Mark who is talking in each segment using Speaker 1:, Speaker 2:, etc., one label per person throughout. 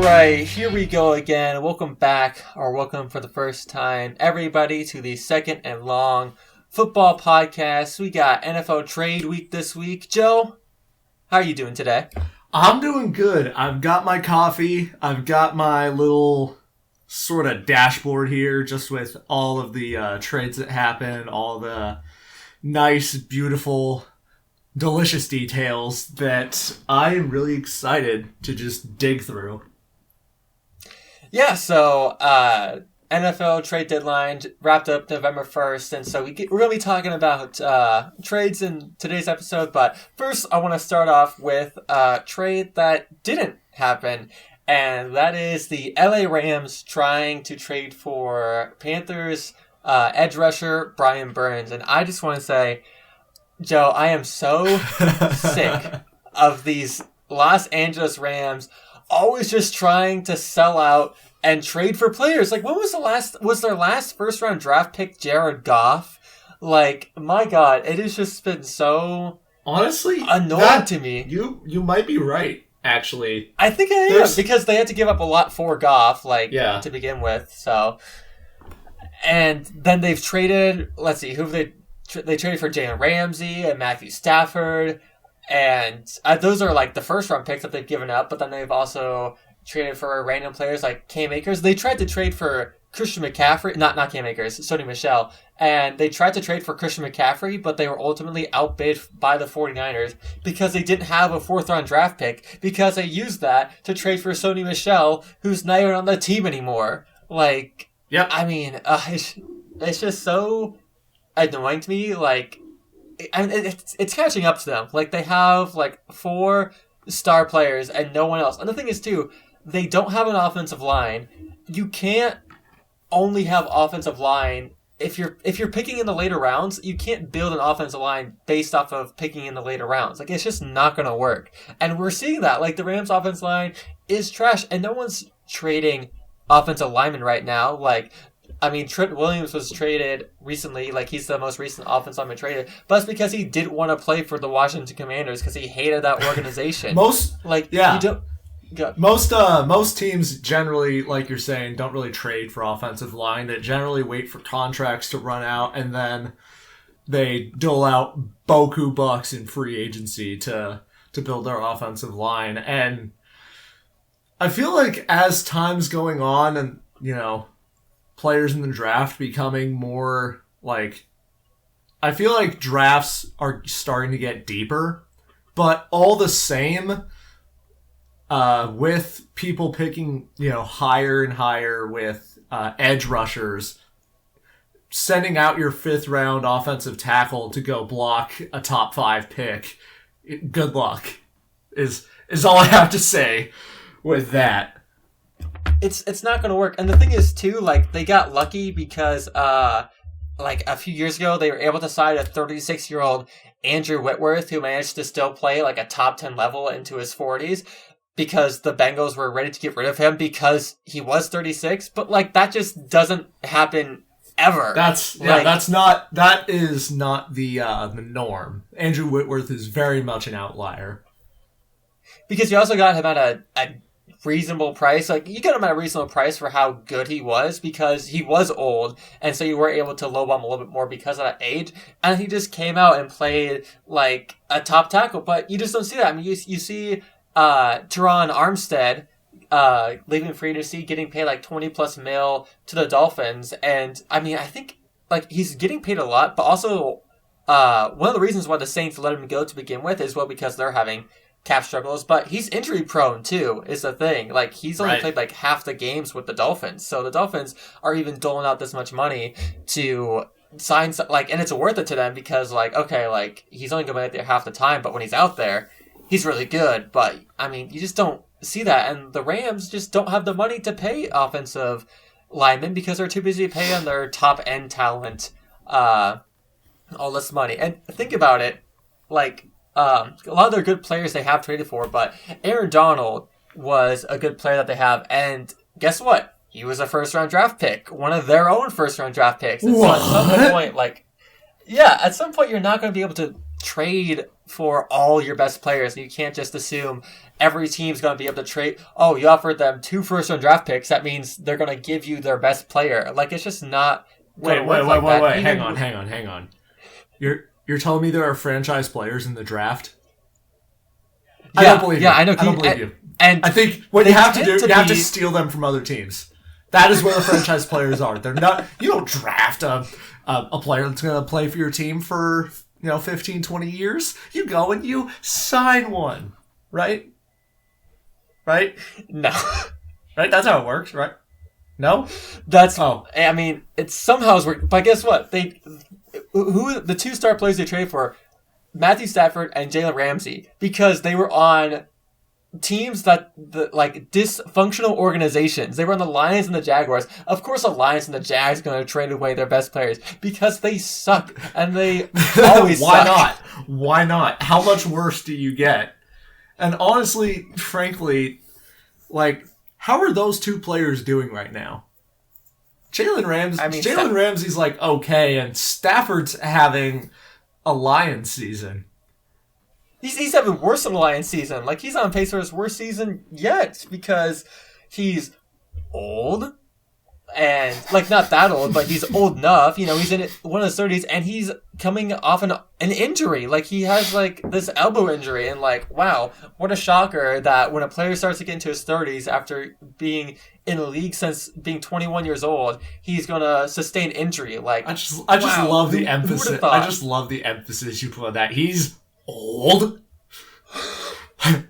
Speaker 1: right, here we go again. Welcome back, or welcome for the first time, everybody, to the Second and Long football podcast. We got NFL trade week this week. Joe, how are you doing today?
Speaker 2: I'm doing good. I've got my coffee. I've got my little sort of dashboard here, just with all of the trades that happen, all the nice, beautiful, delicious details that I'm really excited to just dig through.
Speaker 1: Yeah, so NFL trade deadline wrapped up November 1st, and so we're going to be talking about trades in today's episode, but first I want to start off with a trade that didn't happen, and that is the LA Rams trying to trade for Panthers edge rusher Brian Burns, and I just want to say, Joe, I am so sick of these Los Angeles Rams always just trying to sell out and trade for players. Like, when was their last first round draft pick Jared Goff? Like, my God, it has just been so
Speaker 2: honestly
Speaker 1: annoying to me.
Speaker 2: You might be right, actually.
Speaker 1: I think I am, because they had to give up a lot for Goff, to begin with. So, and then they've traded, let's see, they traded for Jalen Ramsey and Matthew Stafford. And those are like the first round picks that they've given up, but then they've also traded for random players like Cam Akers. They tried to trade for Christian McCaffrey, not Cam Akers, Sony Michel, and they tried to trade for Christian McCaffrey, but they were ultimately outbid by the 49ers because they didn't have a fourth round draft pick, because they used that to trade for Sony Michel, who's not even on the team anymore. Like,
Speaker 2: yeah,
Speaker 1: I mean, it's just so annoying to me. Like, and it's catching up to them. Like, they have like 4 star players and no one else. And the thing is too, they don't have an offensive line. You can't only have offensive line if you're picking in the later rounds. You can't build an offensive line based off of picking in the later rounds. Like, it's just not going to work. And we're seeing that. Like, the Rams offensive line is trash, and no one's trading offensive linemen right now. Like, I mean, Trent Williams was traded recently. Like, he's the most recent offensive lineman traded. But it's because he didn't want to play for the Washington Commanders because he hated that organization. Most
Speaker 2: teams generally, like you're saying, don't really trade for offensive line. They generally wait for contracts to run out, and then they dole out boku bucks in free agency to build their offensive line. And I feel like as time's going on and, players in the draft becoming more like, I feel like drafts are starting to get deeper, but all the same, with people picking, higher and higher with edge rushers, sending out your 5th round offensive tackle to go block a top 5 pick, good luck is all I have to say with that.
Speaker 1: It's not going to work. And the thing is, too, like, they got lucky because, like, a few years ago, they were able to sign a 36-year-old Andrew Whitworth, who managed to still play, like, a top 10 level into his 40s, because the Bengals were ready to get rid of him because he was 36. But, like, that just doesn't happen ever.
Speaker 2: That is not the norm. Andrew Whitworth is very much an outlier.
Speaker 1: Because you also got him at a reasonable price. Like, you got him at a reasonable price for how good he was, because he was old, and so you were able to lowball him a little bit more because of that age, and he just came out and played like a top tackle. But you just don't see that. I mean, you see Teron Armstead leaving free agency, getting paid like 20+ mil to the Dolphins, and I mean, I think like he's getting paid a lot, but also one of the reasons why the Saints let him go to begin with is, well, because they're having cap struggles, but he's injury prone too, is the thing. Like, he's only played like half the games with the Dolphins, so the Dolphins are even doling out this much money to sign, like, and it's worth it to them because, like, okay, like, he's only going to be out there half the time, but when he's out there, he's really good. But I mean, you just don't see that, and the Rams just don't have the money to pay offensive linemen because they're too busy paying their top end talent all this money. And think about it, like, a lot of their good players they have traded for, but Aaron Donald was a good player that they have, and guess what? He was a first-round draft pick, one of their own first-round draft picks. And so at some point, at some point, you're not going to be able to trade for all your best players. You can't just assume every team's going to be able to trade. Oh, you offered them 2 first-round draft picks. That means they're going to give you their best player. Like, it's just not.
Speaker 2: Wait. Hang on. You're telling me there are franchise players in the draft?
Speaker 1: Yeah,
Speaker 2: I don't believe you.
Speaker 1: I know.
Speaker 2: I don't believe you.
Speaker 1: And
Speaker 2: I think what you have to do, you have to steal them from other teams. That is where the franchise players are. They're not. You don't draft a player that's going to play for your team for 15, 20 years. You go and you sign one, right? Right?
Speaker 1: No.
Speaker 2: Right? That's how it works, right? No?
Speaker 1: I mean, it's somehow worked. But guess what? The 2 star players they traded for, Matthew Stafford and Jalen Ramsey, because they were on teams like dysfunctional organizations. They were on the Lions and the Jaguars. Of course, the Lions and the Jags are going to trade away their best players because they suck, and they always
Speaker 2: Why
Speaker 1: suck.
Speaker 2: not? Why not? How much worse do you get? And honestly, frankly, like, how are those 2 players doing right now? Jalen Ramsey's like okay, and Stafford's having a Lions season.
Speaker 1: He's having worse than a Lions season. Like, he's on pace for his worst season yet because he's old. And, like, not that old, but he's old enough. He's in one of his 30s, and he's coming off an injury. Like, he has, like, this elbow injury. And, like, wow, what a shocker that when a player starts to get into his 30s after being in the league since being 21 years old, he's going to sustain injury. Like,
Speaker 2: I just love the emphasis. I just love the emphasis you put on that. He's old?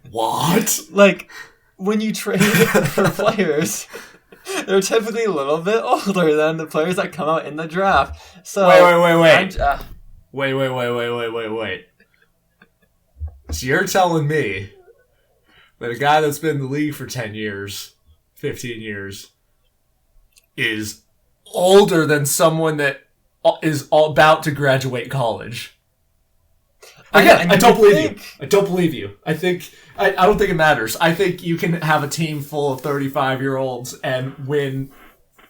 Speaker 2: What?
Speaker 1: Like, when you trade for players, they're typically a little bit older than the players that come out in the draft. So
Speaker 2: Wait. So you're telling me that a guy that's been in the league for 10 years, 15 years, is older than someone that is about to graduate college? Again, I don't believe you. I don't believe you. I don't think it matters. I think you can have a team full of 35-year-olds and win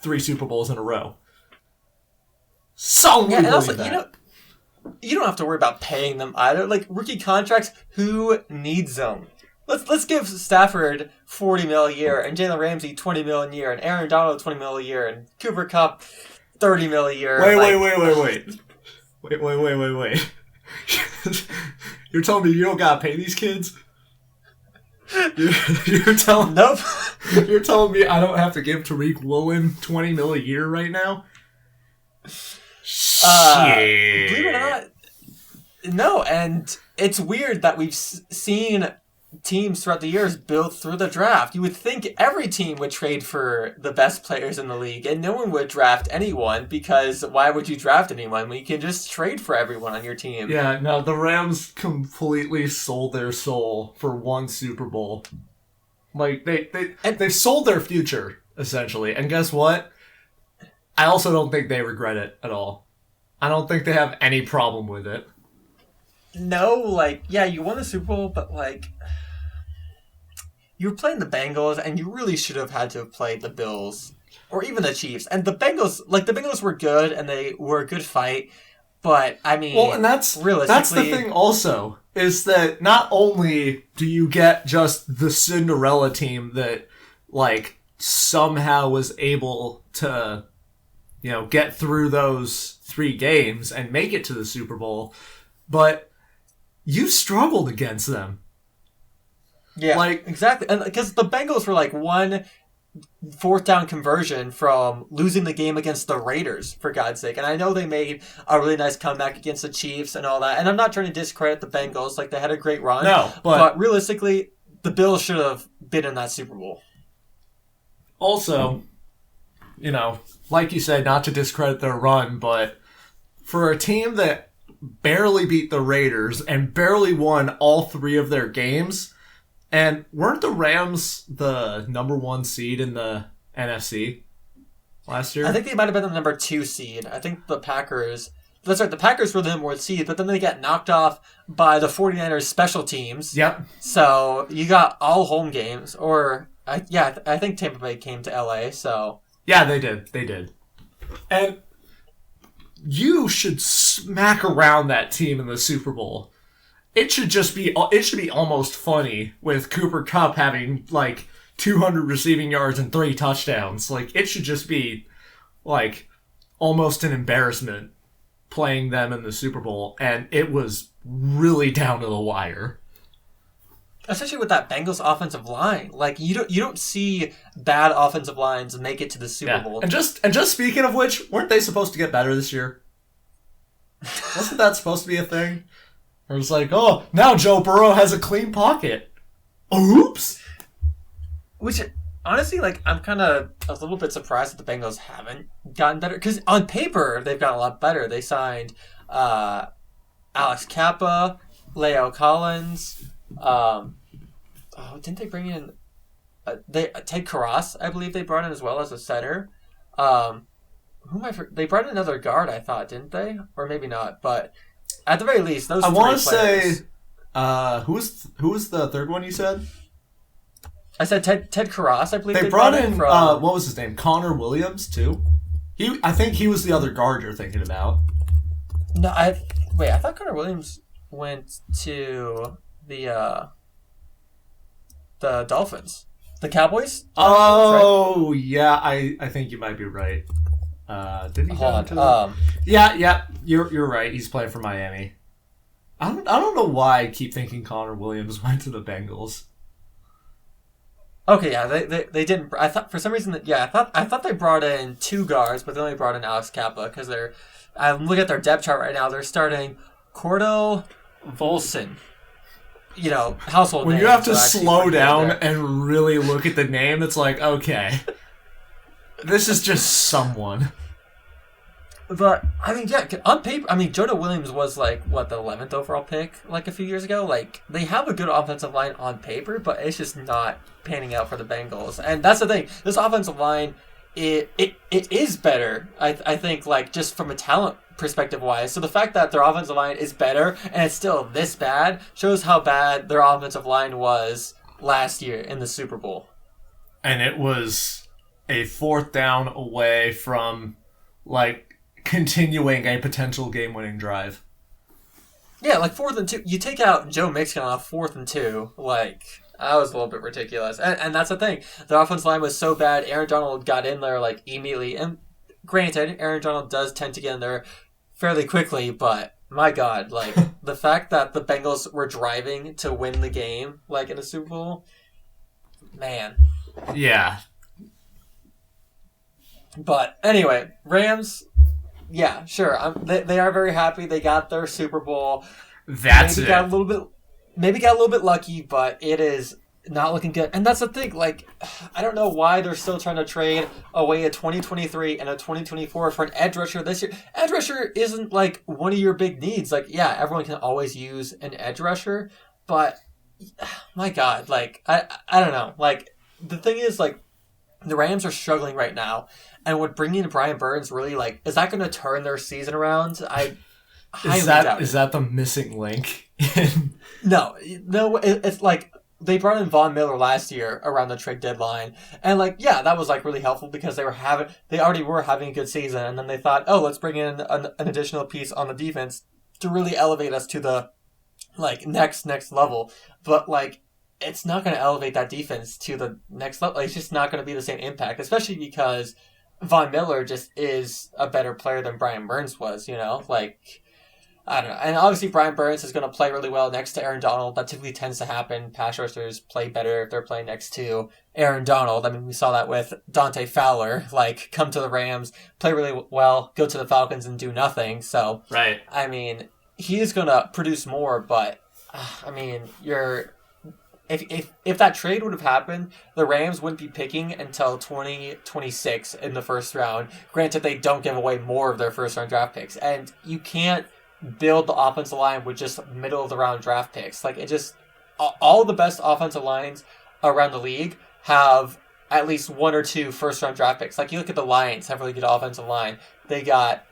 Speaker 2: 3 Super Bowls in a row. So
Speaker 1: and also, you don't have to worry about paying them either. Like, rookie contracts, who needs them? Let's give Stafford $40 million a year and Jalen Ramsey $20 million a year and Aaron Donald $20 million a year and Cooper Kupp $30 million a year.
Speaker 2: Wait. You're telling me you don't gotta pay these kids? You're telling
Speaker 1: Nope.
Speaker 2: You're telling me I don't have to give Tariq Woolen $20 million a year right now? Shit.
Speaker 1: Believe it or not, no. And it's weird that we've seen teams throughout the years build through the draft. You would think every team would trade for the best players in the league, and no one would draft anyone, because why would you draft anyone when you can just trade for everyone on your team?
Speaker 2: Yeah, no, the Rams completely sold their soul for 1 Super Bowl. Like, they've sold their future, essentially. And guess what? I also don't think they regret it at all. I don't think they have any problem with it.
Speaker 1: No, like, yeah, you won the Super Bowl, but, like, you were playing the Bengals, and you really should have had to have played the Bills, or even the Chiefs. And the Bengals were good, and they were a good fight, but, I mean,
Speaker 2: well, and that's the thing also, is that not only do you get just the Cinderella team that, like, somehow was able to, get through those 3 games and make it to the Super Bowl, but you struggled against them.
Speaker 1: Yeah, like, exactly. And because the Bengals were like 1 4th down conversion from losing the game against the Raiders, for God's sake. And I know they made a really nice comeback against the Chiefs and all that. And I'm not trying to discredit the Bengals. Like, they had a great run.
Speaker 2: No,
Speaker 1: but realistically, the Bills should have been in that Super Bowl.
Speaker 2: Also, like you said, not to discredit their run, but for a team that barely beat the Raiders and barely won all 3 of their games, and weren't the Rams the number 1 seed in the NFC last year?
Speaker 1: I think they might have been the number 2 seed. I think the Packers... That's right, the Packers were the number 1 seed, but then they got knocked off by the 49ers special teams.
Speaker 2: Yep.
Speaker 1: So you got all home games, or... I think Tampa Bay came to LA, so...
Speaker 2: Yeah, they did. And you should smack around that team in the Super Bowl. It should be almost funny with Cooper Kupp having, like, 200 receiving yards and 3 touchdowns. Like, it should just be, like, almost an embarrassment playing them in the Super Bowl, and it was really down to the wire.
Speaker 1: Especially with that Bengals offensive line. Like, you don't see bad offensive lines make it to the Super Bowl.
Speaker 2: And just speaking of which, weren't they supposed to get better this year? Wasn't that supposed to be a thing? Or it's like, oh, now Joe Burrow has a clean pocket. Oops.
Speaker 1: Which, honestly, like, I'm kind of a little bit surprised that the Bengals haven't gotten better. Because on paper, they've gotten a lot better. They signed Alex Kappa, Leo Collins. Didn't they bring in Ted Karras? I believe they brought in as well as a center. They brought in another guard, I thought, didn't they? Or maybe not. But at the very least, those. I want to say,
Speaker 2: who was the third one you said?
Speaker 1: I said Ted Karras. I believe
Speaker 2: they brought in what was his name? Connor Williams too. I think he was the other guard you're thinking about.
Speaker 1: No, I thought Connor Williams went to the Dolphins, the Cowboys.
Speaker 2: Oh, right? Yeah, I think you might be right. Did he? Hold on. Yeah, you're right. He's playing for Miami. I don't know why I keep thinking Connor Williams went to the Bengals.
Speaker 1: Okay, yeah, they didn't. I thought for some reason I thought they brought in 2 guards, but they only brought in Alex Kappa because I'm looking at their depth chart right now. They're starting Cordell Volson. You know, household
Speaker 2: when
Speaker 1: name.
Speaker 2: You have to slow down and really look at the name, it's like, okay, this is just someone.
Speaker 1: But, I mean, yeah, on paper, I mean, Jonah Williams was, like, the 11th overall pick, like, a few years ago. Like, they have a good offensive line on paper, but it's just not panning out for the Bengals. And that's the thing. This offensive line, it is better, I think, like, just from a talent perspective-wise. So the fact that their offensive line is better and it's still this bad shows how bad their offensive line was last year in the Super Bowl.
Speaker 2: And it was a 4th down away from, like, continuing a potential game-winning drive.
Speaker 1: Yeah, like 4th and 2. You take out Joe Mixon on a 4th and 2. Like, that was a little bit ridiculous. And that's the thing. The offensive line was so bad. Aaron Donald got in there, like, immediately. And granted, Aaron Donald does tend to get in there fairly quickly, but my God, like, the fact that the Bengals were driving to win the game, like, in a Super Bowl, man.
Speaker 2: Yeah.
Speaker 1: But anyway, Rams, yeah, sure. They are very happy. They got their Super Bowl.
Speaker 2: Maybe
Speaker 1: got a little bit lucky, but it is not looking good. And that's the thing. Like, I don't know why they're still trying to trade away a 2023 and a 2024 for an edge rusher this year. Edge rusher isn't, like, one of your big needs. Like, yeah, everyone can always use an edge rusher, but my God, like, I don't know. Like, the thing is, like, the Rams are struggling right now, and would bringing in Brian Burns really, like, is that going to turn their season around?
Speaker 2: Is that the missing link?
Speaker 1: No, it's like they brought in Von Miller last year around the trade deadline, and, like, yeah, that was, like, really helpful because they already were having a good season, and then they thought, oh, let's bring in an additional piece on the defense to really elevate us to the, like, next level. But, like, it's not going to elevate that defense to the next level. It's just not going to be the same impact, especially because Von Miller just is a better player than Brian Burns was, you know? Like, I don't know. And obviously Brian Burns is going to play really well next to Aaron Donald. That typically tends to happen. Pass rushers play better if they're playing next to Aaron Donald. I mean, we saw that with Dante Fowler. Like, come to the Rams, play really well, go to the Falcons and do nothing. So,
Speaker 2: right.
Speaker 1: I mean, he is going to produce more, but, I mean, If that trade would have happened, the Rams wouldn't be picking until 2026 in the first round. Granted, they don't give away more of their first-round draft picks. And you can't build the offensive line with just middle-of-the-round draft picks. Like, it just... All the best offensive lines around the league have at least 1 or 2 first-round draft picks. Like, you look at the Lions, have a really good offensive line. They got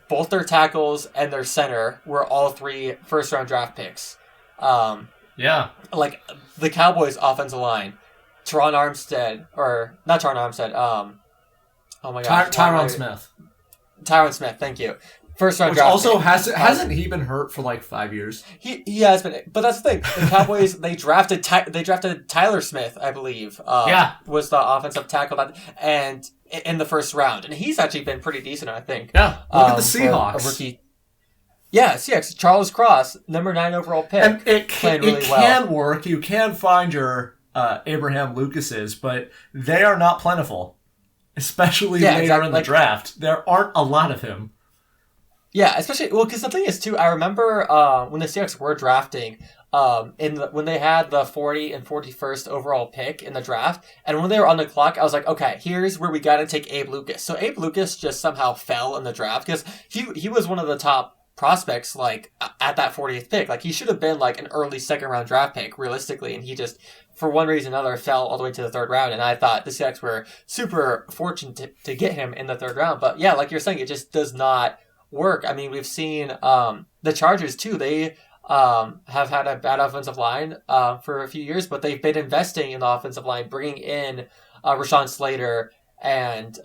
Speaker 1: both their tackles and their center were all 3 first-round draft picks.
Speaker 2: Yeah.
Speaker 1: Like, the Cowboys' offensive line, Tyron Armstead, oh my gosh.
Speaker 2: Tyron Smith.
Speaker 1: Tyron Smith, thank you. First round
Speaker 2: Which
Speaker 1: draft
Speaker 2: also
Speaker 1: pick.
Speaker 2: hasn't he been hurt for like 5 years?
Speaker 1: He has been, but that's the thing. The Cowboys they drafted Tyler Smith, I believe. Was the offensive tackle and in the first round, and he's actually been pretty decent, I think.
Speaker 2: Yeah, look at the Seahawks.
Speaker 1: A rookie. Yeah, Seahawks. Charles Cross, number 9 overall pick.
Speaker 2: And it can work. You can find your Abraham Lucases, but they are not plentiful, especially later in the draft. There aren't a lot of him.
Speaker 1: Yeah, especially because the thing is too. I remember when the Seahawks were drafting, when they had the 40 and 41st overall pick in the draft, and when they were on the clock, I was like, okay, here's where we got to take Abe Lucas. So Abe Lucas just somehow fell in the draft because he was one of the top prospects like at that 40th pick. Like he should have been like an early second round draft pick realistically, and he just for one reason or another fell all the way to the third round. And I thought the Seahawks were super fortunate to get him in the third round. But yeah, like you're saying, it just does not work. I mean, we've seen the Chargers too. They have had a bad offensive line for a few years, but they've been investing in the offensive line, bringing in Rashawn Slater and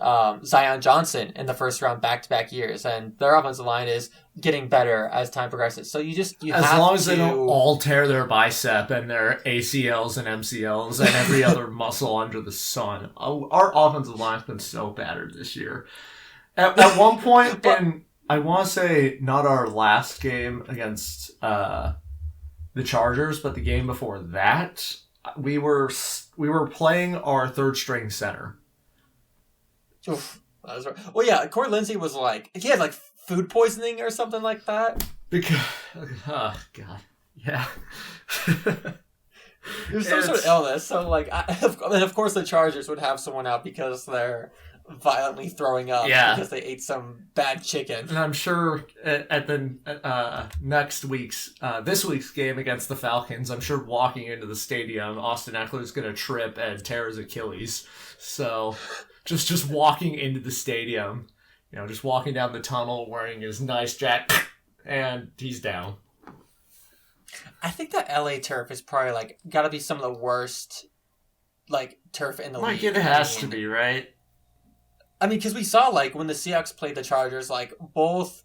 Speaker 1: Zion Johnson in the first round back-to-back years, and their offensive line is getting better as time progresses. So you
Speaker 2: as long as they don't all tear their bicep and their ACLs and MCLs and every other muscle under the sun. Our offensive line's been so battered this year. At one point I want to say not our last game against the Chargers, but the game before that, we were playing our third string center.
Speaker 1: Oof, that was right. Well, yeah, Corey Lindsey was he had food poisoning or something like that.
Speaker 2: Because, oh god, yeah.
Speaker 1: There's some sort of illness. So and of course the Chargers would have someone out because they're violently throwing up because they ate some bad chicken.
Speaker 2: And I'm sure at the this week's game against the Falcons, I'm sure walking into the stadium, Austin Eckler's going to trip and tear his Achilles. So just walking into the stadium, just walking down the tunnel wearing his nice jacket, and he's down.
Speaker 1: I think that LA turf is probably got to be some of the worst turf in the league.
Speaker 2: It has to be, right?
Speaker 1: I mean, because we saw when the Seahawks played the Chargers, both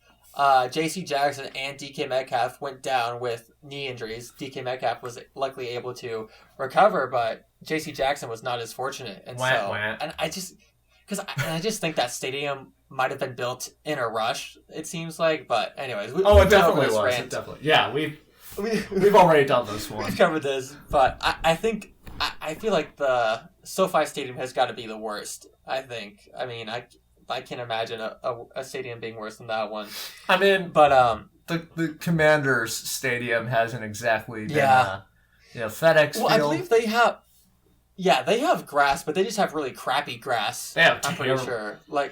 Speaker 1: J.C. Jackson and DK Metcalf went down with knee injuries. DK Metcalf was likely able to recover, but J.C. Jackson was not as fortunate, and and I just think that stadium might have been built in a rush. It seems like, but anyways,
Speaker 2: it definitely was. It definitely, yeah. We've already done this one.
Speaker 1: We've covered this, but I think I feel like the SoFi Stadium has got to be the worst. I think. I mean, I can't imagine a stadium being worse than that one.
Speaker 2: I mean,
Speaker 1: but
Speaker 2: the Commanders Stadium hasn't exactly been FedEx Field.
Speaker 1: Well, I believe they have. Yeah, they have grass, but they just have really crappy grass.
Speaker 2: I'm
Speaker 1: pretty sure. So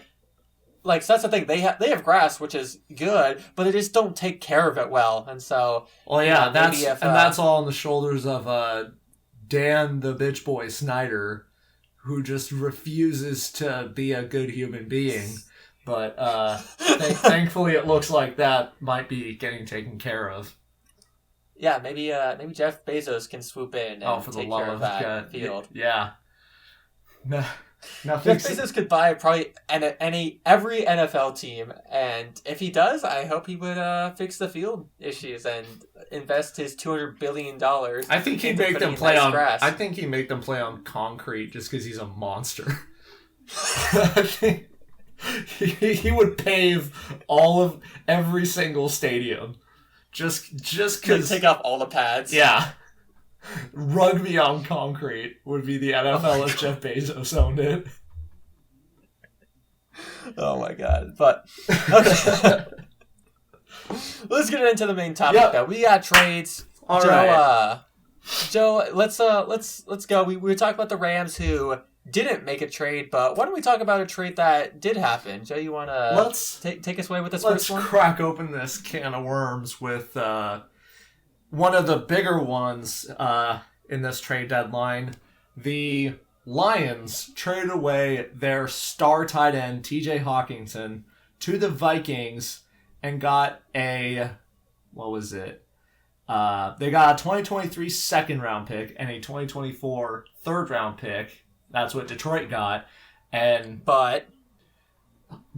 Speaker 1: that's the thing. They have grass, which is good, but they just don't take care of it well, and so.
Speaker 2: Well, yeah, that's all on the shoulders of Dan the bitch boy Snyder, who just refuses to be a good human being. But thankfully, it looks like that might be getting taken care of.
Speaker 1: Yeah, maybe Jeff Bezos can swoop in and take care of that field.
Speaker 2: Yeah. No,
Speaker 1: Jeff Bezos could buy probably every NFL team, and if he does, I hope he would fix the field issues and invest his $200 billion.
Speaker 2: I think he'd make them play on grass. I think he'd make them play on concrete just because he's a monster. I think he would pave every single stadium. Just because...
Speaker 1: Take off all the pads.
Speaker 2: Yeah. Rugby on concrete would be the NFL if Jeff Bezos owned it.
Speaker 1: Oh my god. But, okay. Let's get into the main topic, though. We got trades.
Speaker 2: All right.
Speaker 1: Joe, let's go. We were talking about the Rams who didn't make a trade, but why don't we talk about a trade that did happen? Joe, you want to take us away with this first one?
Speaker 2: Let's crack open this can of worms with one of the bigger ones in this trade deadline. The Lions traded away their star tight end, TJ Hawkinson, to the Vikings and got what was it? They got a 2023 second round pick and a 2024 third round pick. That's what Detroit got. But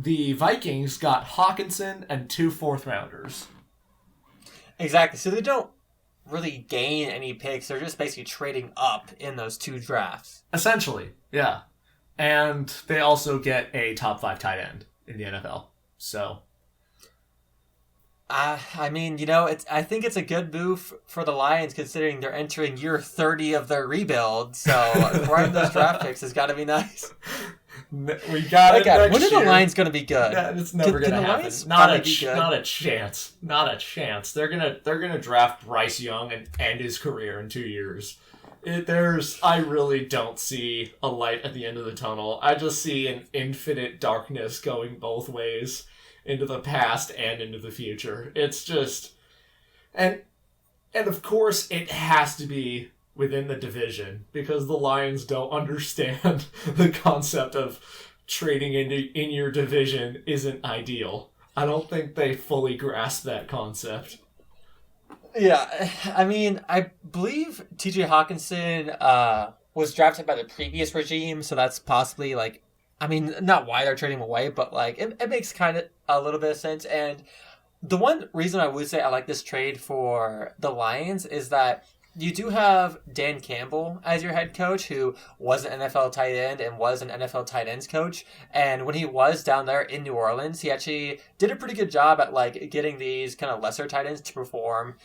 Speaker 2: the Vikings got Hawkinson and 2 4th-rounders.
Speaker 1: Exactly. So they don't really gain any picks. They're just basically trading up in those 2 drafts.
Speaker 2: Essentially, yeah. And they also get a top 5 tight end in the NFL. So,
Speaker 1: I mean, you know, I think it's a good move for the Lions considering they're entering year 30 of their rebuild. So acquiring those draft picks has got to be nice.
Speaker 2: We got it next
Speaker 1: when are the
Speaker 2: year.
Speaker 1: Lions going to be good?
Speaker 2: It's never going to happen. Not a chance. Not a chance. They're gonna draft Bryce Young and end his career in 2 years. I really don't see a light at the end of the tunnel. I just see an infinite darkness going both ways, into the past and into the future. It's just, and of course it has to be within the division, because the Lions don't understand the concept of trading in your division isn't ideal. I don't think they fully grasp that concept.
Speaker 1: Yeah, I mean, I believe TJ Hawkinson was drafted by the previous regime, so that's possibly, like, I mean, not why they're trading him away, but, like, it makes kind of a little bit of sense. And the one reason I would say I like this trade for the Lions is that you do have Dan Campbell as your head coach, who was an NFL tight end and was an NFL tight ends coach. And when he was down there in New Orleans, he actually did a pretty good job at, like, getting these kind of lesser tight ends to perform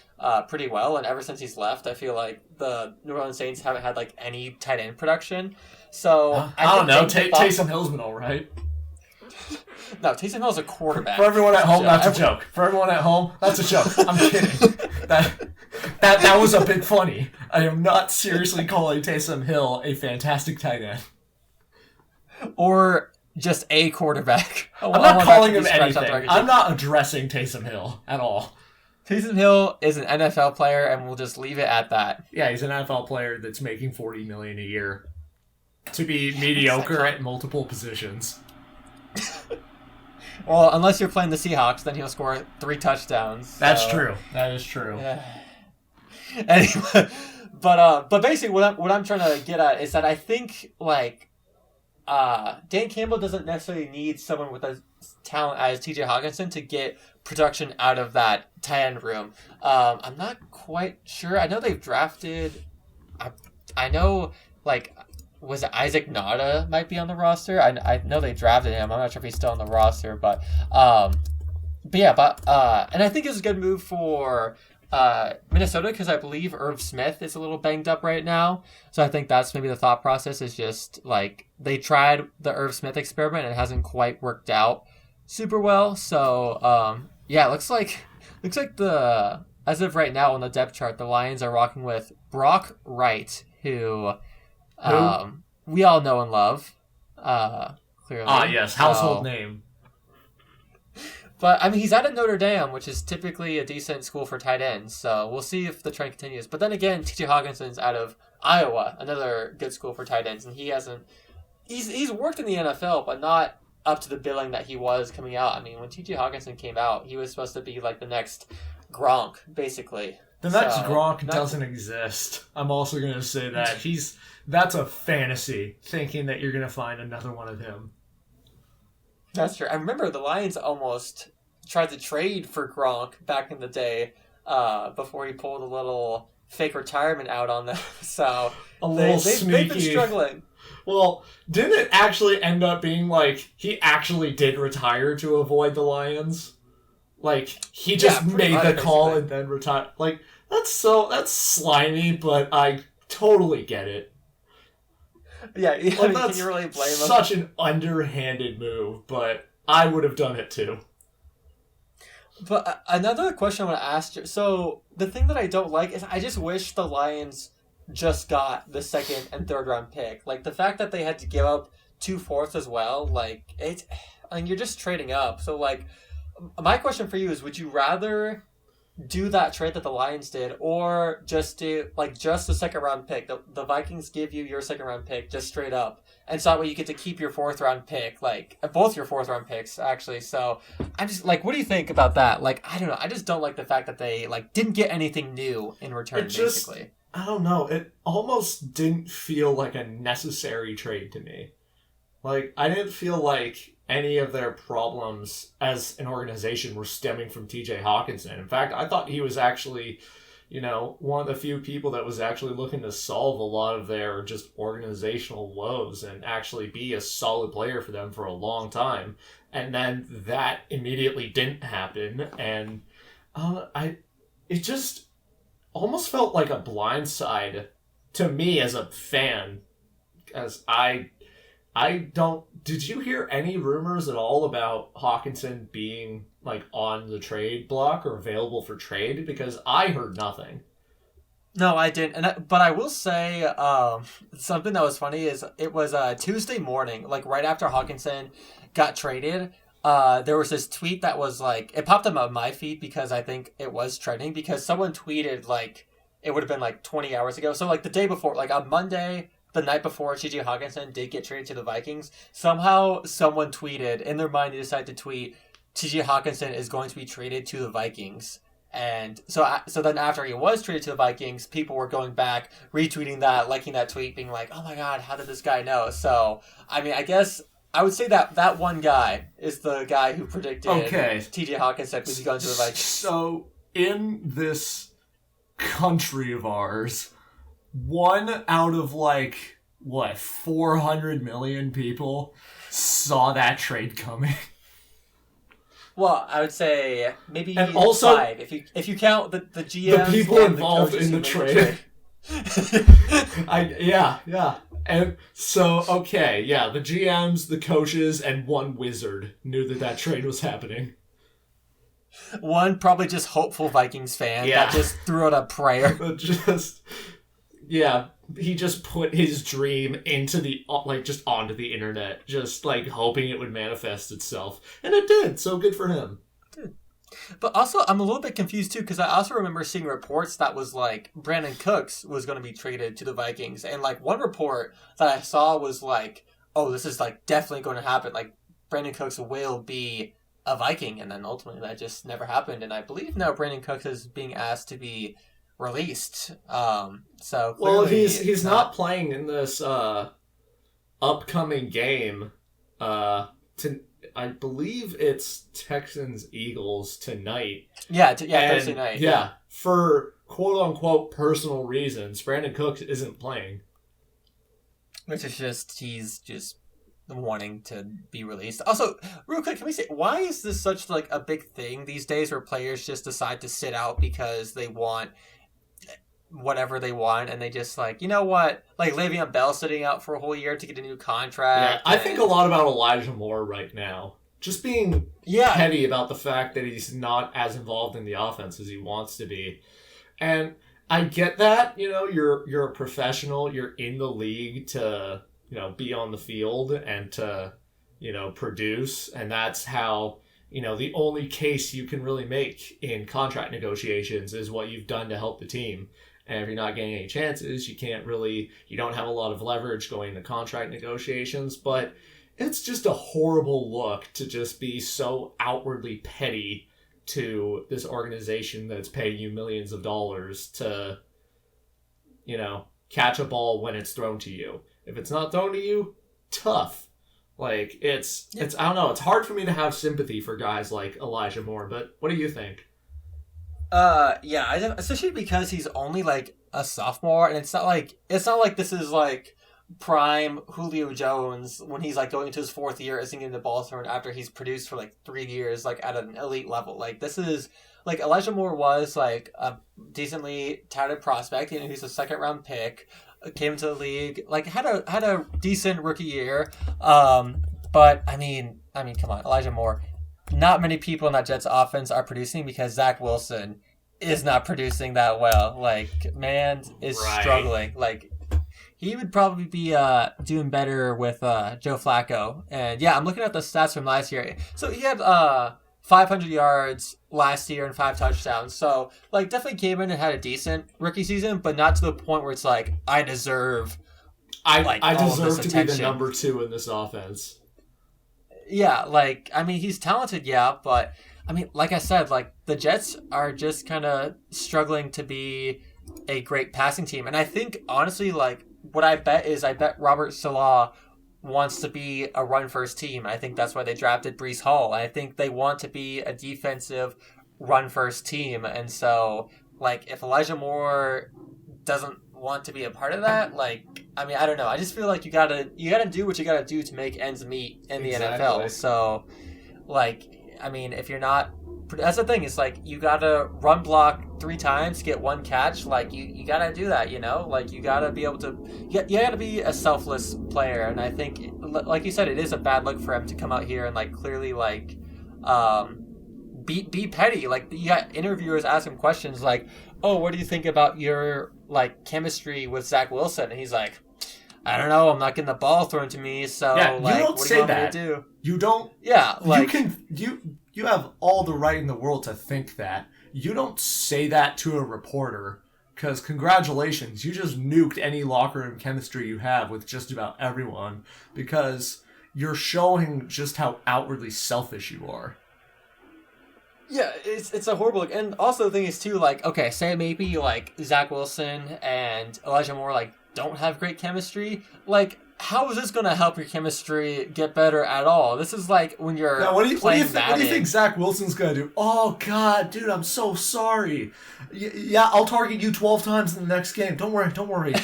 Speaker 1: pretty well. And ever since he's left, I feel like the New Orleans Saints haven't had, like, any tight end production. So
Speaker 2: I don't know. Taysom Hill's been all right.
Speaker 1: No, Taysom Hill's a quarterback.
Speaker 2: For everyone at home, that's a joke. For everyone at home, that's a joke. I'm kidding. That was a bit funny. I am not seriously calling Taysom Hill a fantastic tight end.
Speaker 1: Or just a quarterback.
Speaker 2: I'm not calling him anything. I'm not addressing Taysom Hill at all.
Speaker 1: Taysom Hill is an NFL player, and we'll just leave it at that.
Speaker 2: Yeah, he's an NFL player that's making $40 million a year to be mediocre at multiple positions.
Speaker 1: Well, unless you're playing the Seahawks, then he'll score 3 touchdowns. So.
Speaker 2: That's true. That is true.
Speaker 1: Yeah. Anyway, but basically, what I'm trying to get at is that I think, like, Dan Campbell doesn't necessarily need someone with as talent as TJ Hawkinson to get production out of that tight end room. I'm not quite sure. I know they've drafted. I know, like, was it Isaac Nada might be on the roster? I know they drafted him. I'm not sure if he's still on the roster, but and I think it's a good move for Minnesota because I believe Irv Smith is a little banged up right now. So I think that's maybe the thought process is just like they tried the Irv Smith experiment and it hasn't quite worked out super well. So it looks like as of right now on the depth chart, the Lions are rocking with Brock Wright, who we all know and love, clearly.
Speaker 2: Ah, yes, household name.
Speaker 1: But, I mean, he's out of Notre Dame, which is typically a decent school for tight ends, so we'll see if the trend continues. But then again, TJ Hawkinson's out of Iowa, another good school for tight ends, and he hasn't... He's worked in the NFL, but not up to the billing that he was coming out. I mean, when TJ Hawkinson came out, he was supposed to be like the next Gronk, basically.
Speaker 2: The next Gronk doesn't exist. I'm also going to say that. That's a fantasy, thinking that you're going to find another one of him.
Speaker 1: That's true. I remember the Lions almost tried to trade for Gronk back in the day before he pulled a little fake retirement out on them. So they've been struggling.
Speaker 2: Well, didn't it actually end up being like he actually did retire to avoid the Lions? Like, he just made the call and then retired. Like, that's slimy, but I totally get it.
Speaker 1: Yeah,
Speaker 2: like,
Speaker 1: can you really blame him?
Speaker 2: Such an underhanded move, but I would have done it too.
Speaker 1: But another question I want to ask you. So, the thing that I don't like is I just wish the Lions just got the 2nd and 3rd round pick. Like, the fact that they had to give up 2 4ths as well, like, you're just trading up. So, like, my question for you is, would you rather do that trade that the Lions did, or just do just the 2nd round pick? The Vikings give you your 2nd round pick just straight up, and so that way you get to keep your 4th round pick, like both your 4th round picks actually. So I'm just like, what do you think about that? Like, I don't know. I just don't like the fact that they didn't get anything new in return. Basically,
Speaker 2: I don't know. It almost didn't feel like a necessary trade to me. Like, I didn't feel like any of their problems as an organization were stemming from TJ Hawkinson. In fact, I thought he was actually, one of the few people that was actually looking to solve a lot of their just organizational woes and actually be a solid player for them for a long time. And then that immediately didn't happen. And it just almost felt like a blindside to me as a fan, as I don't... Did you hear any rumors at all about Hawkinson being, on the trade block or available for trade? Because I heard nothing.
Speaker 1: No, I didn't. But I will say something that was funny is it was Tuesday morning, right after Hawkinson got traded. There was this tweet that was it popped up on my feed because I think it was trending because someone tweeted it would have been 20 hours ago. So the day before, on Monday, the night before TJ Hawkinson did get traded to the Vikings, somehow someone tweeted, in their mind they decided to tweet, TJ Hawkinson is going to be traded to the Vikings. And so then after he was traded to the Vikings, people were going back, retweeting that, liking that tweet, being like, oh my god, how did this guy know? So, I mean, I guess I would say that one guy is the guy who predicted TJ Hawkinson was going to the Vikings.
Speaker 2: So, in this country of ours, 1 out of 400 million people saw that trade coming.
Speaker 1: Well, I would say maybe
Speaker 2: and also
Speaker 1: 5 if you count the GMs,
Speaker 2: the people involved in the trade. Yeah. And so the GMs, the coaches, and one wizard knew that trade was happening.
Speaker 1: One probably just hopeful Vikings fan that just threw out a prayer.
Speaker 2: He just put his dream into just onto the internet, just hoping it would manifest itself, and it did. So good for him.
Speaker 1: But also, I'm a little bit confused too because I also remember seeing reports that was Brandon Cooks was going to be traded to the Vikings, and one report that I saw was oh, this is definitely going to happen. Brandon Cooks will be a Viking, and then ultimately that just never happened. And I believe now Brandon Cooks is being asked to be released. So
Speaker 2: he's not playing in this upcoming game. I believe it's Texans-Eagles tonight.
Speaker 1: Thursday night.
Speaker 2: Yeah, for quote-unquote personal reasons, Brandon Cooks isn't playing.
Speaker 1: Which is he's just wanting to be released. Also, real quick, can we say, why is this such a big thing these days where players just decide to sit out because they want whatever they want, and they just you know what, Le'Veon Bell sitting out for a whole year to get a new contract.
Speaker 2: I think a lot about Elijah Moore right now, just being petty about the fact that he's not as involved in the offense as he wants to be. And I get that, you're a professional, you're in the league to be on the field and to produce, and that's how the only case you can really make in contract negotiations is what you've done to help the team. And if you're not getting any chances, you don't have a lot of leverage going into contract negotiations. But it's just a horrible look to just be so outwardly petty to this organization that's paying you millions of dollars to, catch a ball when it's thrown to you. If it's not thrown to you, tough. It's I don't know, it's hard for me to have sympathy for guys like Elijah Moore, but what do you think?
Speaker 1: Especially because he's only a sophomore, and it's not like this is prime Julio Jones when he's going into his 4th year isn't getting the ball thrown after he's produced for 3 years at an elite level. This is Elijah Moore was a decently touted prospect. He's a 2nd round pick, came into the league, had a decent rookie year. But I mean, come on, Elijah Moore. Not many people in that Jets offense are producing because Zach Wilson is not producing that well. Man is struggling. He would probably be doing better with Joe Flacco. And yeah, I'm looking at the stats from last year. So he had 500 yards last year and 5 touchdowns. So definitely came in and had a decent rookie season, but not to the point where it's I deserve.
Speaker 2: I deserve to be the number 2 in this offense.
Speaker 1: Yeah, he's talented, but, like I said, the Jets are just kind of struggling to be a great passing team. And I think, honestly, what I bet Robert Salah wants to be a run-first team. I think that's why they drafted Breece Hall. I think they want to be a defensive run-first team. And so, like, if Elijah Moore doesn't want to be a part of that, like, I mean, I don't know. I just feel like you gotta do what you gotta do to make ends meet in the NFL. So, like, I mean, if you're not, that's the thing. It's like you gotta run block 3 times, get 1 catch. Like you gotta do that, you know. Like you gotta be able to. You gotta be a selfless player. And I think, like you said, it is a bad look for him to come out here and like clearly like, be petty. Like you got interviewers asking questions like, "Oh, what do you think about your like chemistry with Zach Wilson?" And he's like, I don't know. I'm not getting the ball thrown to me, so
Speaker 2: yeah,
Speaker 1: like,
Speaker 2: you don't
Speaker 1: what
Speaker 2: say
Speaker 1: do you want
Speaker 2: that.
Speaker 1: me to do?
Speaker 2: You don't.
Speaker 1: Yeah, like
Speaker 2: You have all the right in the world to think that. You don't say that to a reporter because congratulations, you just nuked any locker room chemistry you have with just about everyone because you're showing just how outwardly selfish you are.
Speaker 1: Yeah, it's a horrible look. And also the thing is too, like, okay, say maybe like Zach Wilson and Elijah Moore like don't have great chemistry. Like, how is this going to help your chemistry get better at all? This is like when you're
Speaker 2: what do you
Speaker 1: think
Speaker 2: Zach Wilson's going to do? Oh God, dude, I'm so sorry. Yeah, I'll target you 12 times in the next game. Don't worry.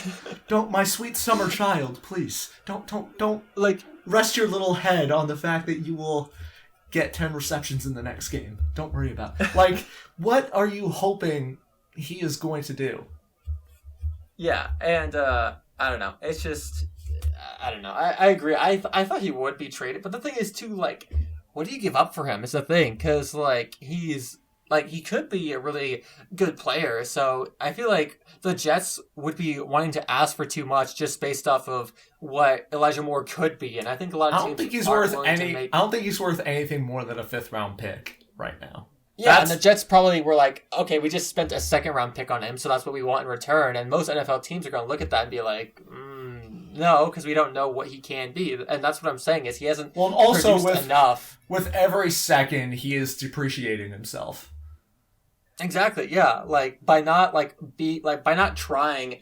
Speaker 2: Don't, my sweet summer child, please. Don't
Speaker 1: like
Speaker 2: rest your little head on the fact that you will get 10 receptions in the next game. Don't worry about it. Like, what are you hoping he is going to do?
Speaker 1: Yeah, and I don't know. It's just, I don't know. I agree. I thought he would be traded, but the thing is too, like, what do you give up for him is the thing, because like he could be a really good player. So I feel like the Jets would be wanting to ask for too much just based off of what Elijah Moore could be, and I think a lot of teams
Speaker 2: I don't think he's worth anything more than a 5th round pick right now.
Speaker 1: Yeah, and the Jets probably were like, okay, we just spent a 2nd round pick on him, so that's what we want in return. And most NFL teams are going to look at that and be like, no, because we don't know what he can be. And that's what I'm saying is he hasn't produced enough.
Speaker 2: With every second, he is depreciating himself.
Speaker 1: Exactly, yeah. Like by not trying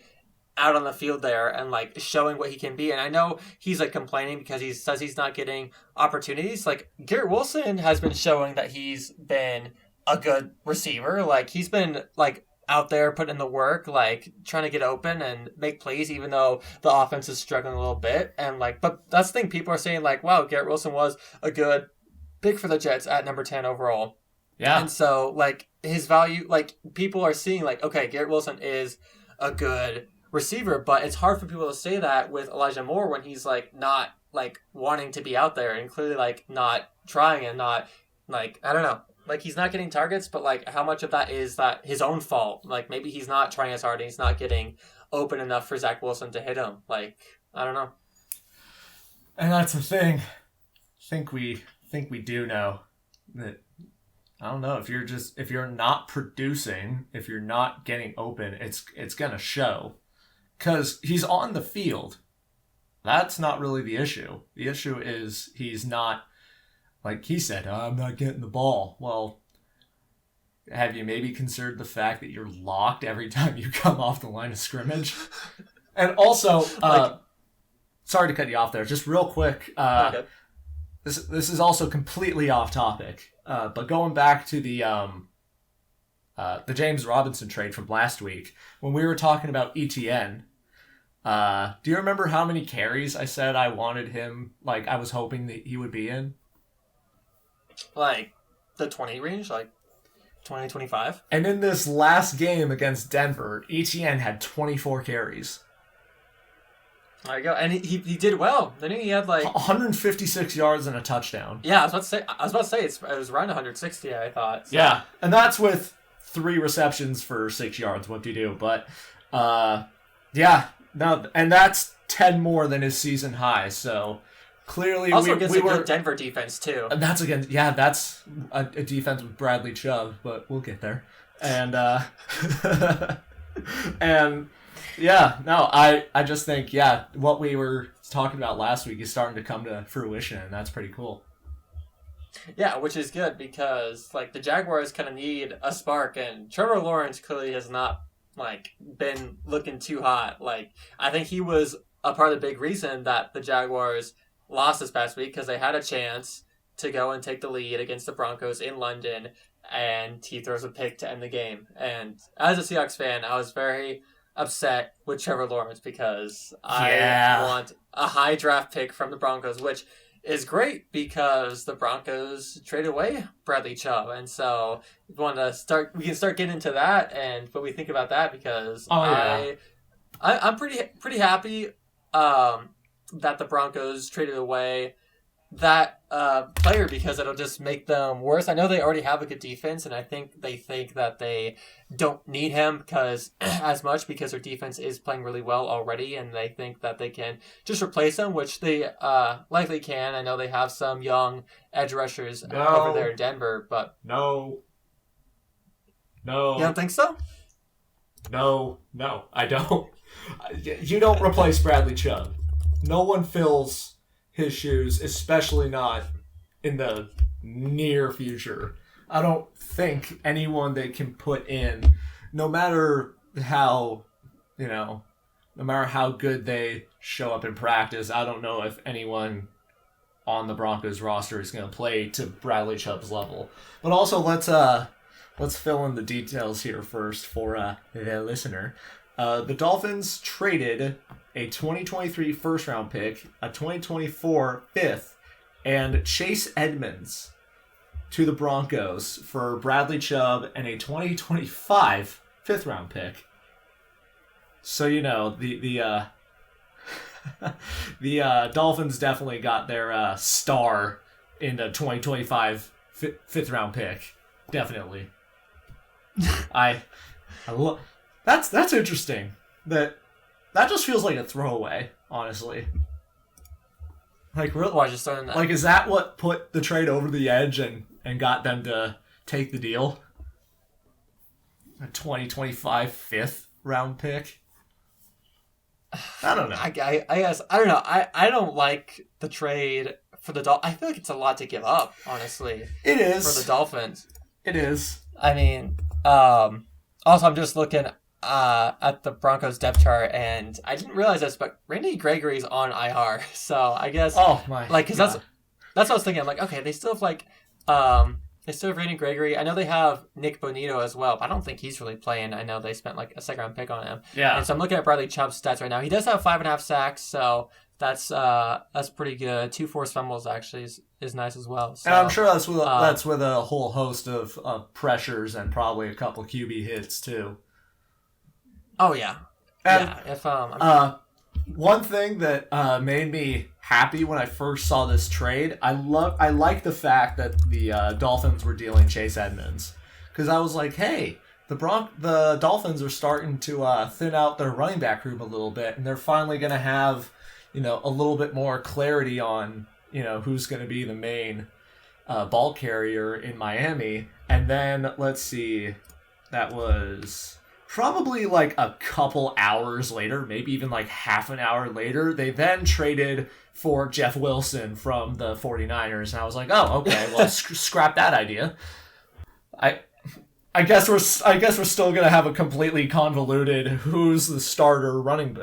Speaker 1: out on the field there and like showing what he can be. And I know he's like complaining because he says he's not getting opportunities. Like Garrett Wilson has been showing that he's been a good receiver. Like he's been like out there putting in the work, like trying to get open and make plays, even though the offense is struggling a little bit. And like, but that's the thing, people are saying like, wow, Garrett Wilson was a good pick for the Jets at number 10 overall.
Speaker 2: Yeah.
Speaker 1: And so like his value, like people are seeing like, okay, Garrett Wilson is a good receiver, but it's hard for people to say that with Elijah Moore when he's like not like wanting to be out there and clearly like not trying and not like, I don't know. Like, he's not getting targets, but, like, how much of that is that his own fault? Like, maybe he's not trying as hard and he's not getting open enough for Zach Wilson to hit him. Like, I don't know.
Speaker 2: And that's the thing. Think we do know that, I don't know, if you're not producing, if you're not getting open, it's going to show. Because he's on the field. That's not really the issue. The issue is he's not, like he said, I'm not getting the ball. Well, have you maybe considered the fact that you're locked every time you come off the line of scrimmage? And also, sorry to cut you off there, just real quick.
Speaker 1: Okay.
Speaker 2: This is also completely off topic, but going back to the James Robinson trade from last week, when we were talking about ETN, do you remember how many carries I said I wanted him, like I was hoping that he would be in?
Speaker 1: Like the 20 range, like 20, 25?
Speaker 2: And in this last game against Denver, ETN had 24 carries.
Speaker 1: There you go. And he did well. Then he had like
Speaker 2: 156 yards and a touchdown.
Speaker 1: Yeah, I was about to say it was around 160, I thought. So.
Speaker 2: Yeah. And that's with 3 receptions for 6 yards. What do you do? But yeah, no, and that's 10 more than his season high. So clearly
Speaker 1: also against a good Denver defense too.
Speaker 2: And that's against that's a defense with Bradley Chubb, but we'll get there. And and yeah, no, I just think what we were talking about last week is starting to come to fruition, and that's pretty cool.
Speaker 1: Yeah, which is good because like the Jaguars kind of need a spark, and Trevor Lawrence clearly has not like been looking too hot. Like I think he was a part of the big reason that the Jaguars lost this past week because they had a chance to go and take the lead against the Broncos in London, and he throws a pick to end the game. And as a Seahawks fan, I was very upset with Trevor Lawrence because I want a high draft pick from the Broncos, which is great because the Broncos traded away Bradley Chubb, and so we can start getting into that and what we think about that because I'm pretty happy that the Broncos traded away that player because it'll just make them worse. I know they already have a good defense, and I think they think that they don't need him as much because their defense is playing really well already, and they think that they can just replace him, which they likely can. I know they have some young edge rushers over there in Denver, but
Speaker 2: no,
Speaker 1: you don't think so?
Speaker 2: No, I don't. You don't replace Bradley Chubb. No one fills his shoes, especially not in the near future. I don't think anyone they can put in, no matter how good they show up in practice, I don't know if anyone on the Broncos roster is going to play to Bradley Chubb's level. But also, let's fill in the details here first for the listener. The Dolphins traded a 2023 first-round pick, a 2024 fifth, and Chase Edmonds to the Broncos for Bradley Chubb and a 2025 fifth-round pick. So, the Dolphins definitely got their star in the 2025 fifth-round pick. Definitely. That's interesting. That just feels like a throwaway, honestly. Like, really?
Speaker 1: Why just throwing that?
Speaker 2: Like, is that what put the trade over the edge and got them to take the deal? A 2025 fifth round pick? I don't know.
Speaker 1: I guess I don't know. I don't like the trade for the Dolphins. I feel like it's a lot to give up, honestly.
Speaker 2: It is
Speaker 1: for the Dolphins.
Speaker 2: It is.
Speaker 1: I mean, also I'm just looking at the Broncos depth chart, and I didn't realize this, but Randy Gregory's on IR. So I guess because that's what I was thinking. I'm like, okay, they still have Randy Gregory. I know they have Nick Bonito as well, but I don't think he's really playing. I know they spent like a second round pick on him.
Speaker 2: Yeah.
Speaker 1: And so I'm looking at Bradley Chubb's stats right now. He does have 5.5 sacks, so that's pretty good. 2 forced fumbles actually is nice as well. So,
Speaker 2: and I'm sure that's with a whole host of pressures and probably a couple QB hits too.
Speaker 1: Oh yeah.
Speaker 2: And,
Speaker 1: yeah.
Speaker 2: One thing that made me happy when I first saw this trade, I like the fact that the Dolphins were dealing Chase Edmonds, because I was like, hey, the Dolphins are starting to thin out their running back room a little bit, and they're finally going to have a little bit more clarity on who's going to be the main ball carrier in Miami. And then let's see, that was probably like a couple hours later, maybe even like half an hour later, they then traded for Jeff Wilson from the 49ers. And I was like, oh, okay, well, scrap that idea. I guess we're still going to have a completely convoluted who's the starter running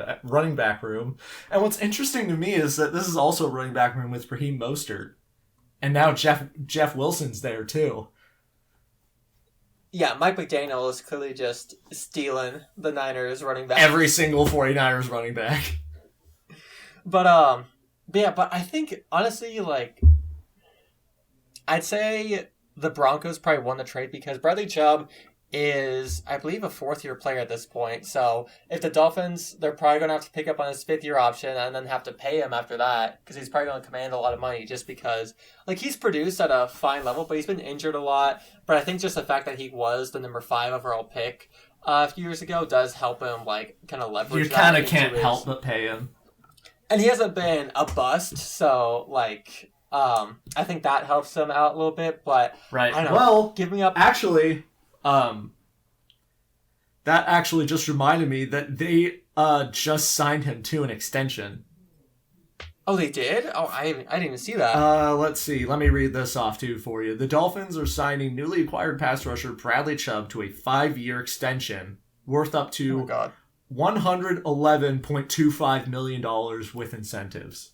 Speaker 2: back room. And what's interesting to me is that this is also a running back room with Raheem Mostert. And now Jeff Wilson's there too.
Speaker 1: Yeah, Mike McDaniel is clearly just stealing the Niners running back.
Speaker 2: Every single 49ers running back.
Speaker 1: But I think, honestly, like, I'd say the Broncos probably won the trade because Bradley Chubb is, I believe, a fourth-year player at this point. So if the Dolphins, they're probably going to have to pick up on his fifth-year option and then have to pay him after that because he's probably going to command a lot of money just because, like, he's produced at a fine level, but he's been injured a lot. But I think just the fact that he was the number 5 overall pick a few years ago does help him, like, kind of leverage.
Speaker 2: You kind of can't help but pay him.
Speaker 1: And he hasn't been a bust, so, like, I think that helps him out a little bit, but
Speaker 2: right.
Speaker 1: I don't know.
Speaker 2: Well,
Speaker 1: giving up.
Speaker 2: Actually, that actually just reminded me that they just signed him to an extension.
Speaker 1: Oh, they did? Oh, I didn't even see that.
Speaker 2: Let's see. Let me read this off too for you. The Dolphins are signing newly acquired pass rusher Bradley Chubb to a 5-year extension worth up to $111.25 million with incentives.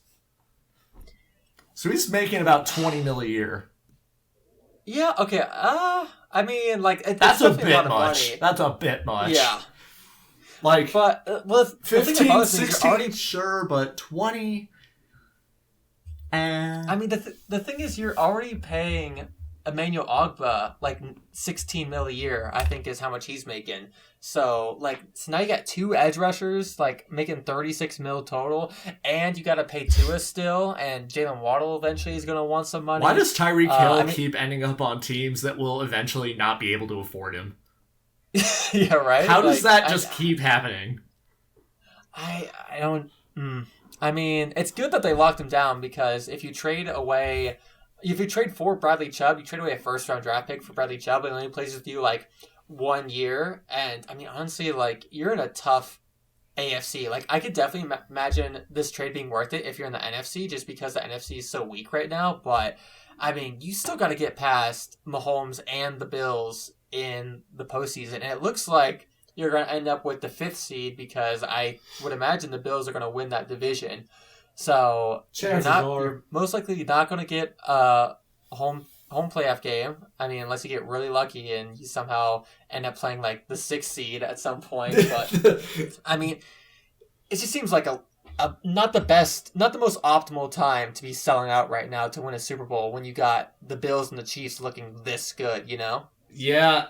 Speaker 2: So he's making about $20 million a year.
Speaker 1: Yeah. Okay. I mean, like
Speaker 2: That's
Speaker 1: it's
Speaker 2: a
Speaker 1: definitely
Speaker 2: bit
Speaker 1: lot of
Speaker 2: much.
Speaker 1: money.
Speaker 2: That's a bit much.
Speaker 1: Yeah.
Speaker 2: Like,
Speaker 1: But well, the thing
Speaker 2: 15,
Speaker 1: about this is
Speaker 2: 16,
Speaker 1: you're already.
Speaker 2: sure, but 20.
Speaker 1: I mean, the thing is, you're already paying Emmanuel Ogba like 16 mil a year. I think is how much he's making. So now you got two edge rushers like making 36 mil total, and you got to pay Tua still, and Jalen Waddle eventually is going to want some money.
Speaker 2: Why does Tyreek Hill keep ending up on teams that will eventually not be able to afford him?
Speaker 1: Yeah, right.
Speaker 2: How does that just keep happening?
Speaker 1: I don't. I mean, it's good that they locked him down because if you trade for Bradley Chubb, you trade away a first-round draft pick for Bradley Chubb, and it only plays with you like 1 year. And I mean, honestly, like you're in a tough AFC. Like I could definitely imagine this trade being worth it if you're in the NFC, just because the NFC is so weak right now. But I mean, you still got to get past Mahomes and the Bills in the postseason, and it looks like you're going to end up with the 5th seed because I would imagine the Bills are going to win that division. So you're most likely not going to get a home playoff game. I mean, unless you get really lucky and you somehow end up playing like the 6th seed at some point. But I mean, it just seems like a not the most optimal time to be selling out right now to win a Super Bowl when you got the Bills and the Chiefs looking this good, you know?
Speaker 2: Yeah,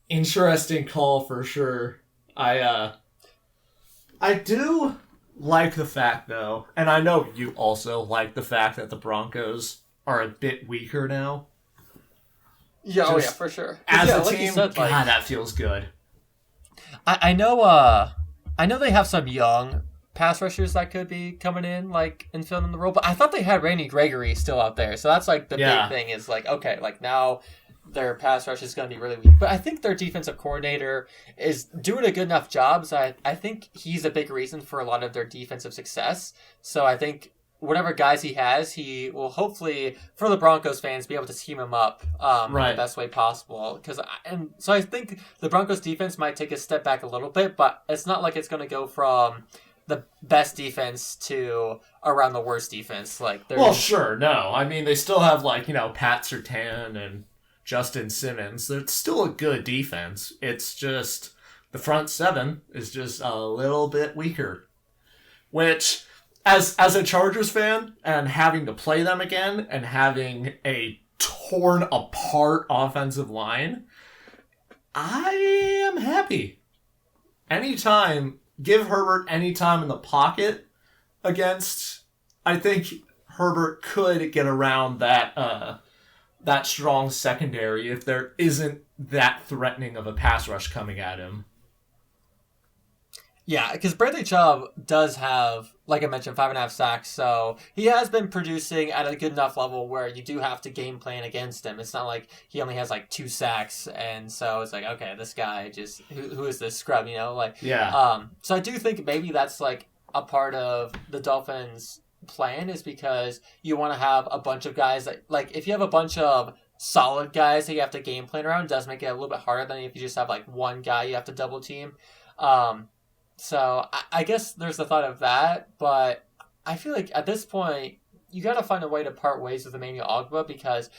Speaker 2: interesting call for sure. I do like the fact though, and I know you also like the fact that the Broncos are a bit weaker now.
Speaker 1: Yeah, oh yeah, for sure.
Speaker 2: As
Speaker 1: a
Speaker 2: like team, God, that feels good.
Speaker 1: I know they have some young pass rushers that could be coming in like and filling in the role, but I thought they had Randy Gregory still out there, so that's like the big thing is like okay, like now their pass rush is going to be really weak. But I think their defensive coordinator is doing a good enough job. So I think he's a big reason for a lot of their defensive success. So I think whatever guys he has, he will hopefully, for the Broncos fans, be able to scheme him up in the best way possible. So I think the Broncos defense might take a step back a little bit, but it's not like it's going to go from the best defense to around the worst defense.
Speaker 2: Well, sure, no. I mean, they still have Pat Surtain and Justin Simmons. It's still a good defense. It's just the front seven is just a little bit weaker. Which, as a Chargers fan and having to play them again and having a torn apart offensive line, I am happy. Give Herbert any time in the pocket against. I think Herbert could get around that strong secondary if there isn't that threatening of a pass rush coming at him.
Speaker 1: Yeah, because Bradley Chubb does have, like I mentioned, 5.5 sacks, so he has been producing at a good enough level where you do have to game plan against him. It's not like he only has 2 sacks, and so it's like, okay, this guy just who is this scrub, So I do think maybe that's a part of the Dolphins' plan is because you want to have a bunch of guys that if you have a bunch of solid guys that you have to game plan around, it does make it a little bit harder than if you just have one guy you have to double team. So I guess there's the thought of that, but I feel like at this point you got to find a way to part ways with Emmanuel Ogba because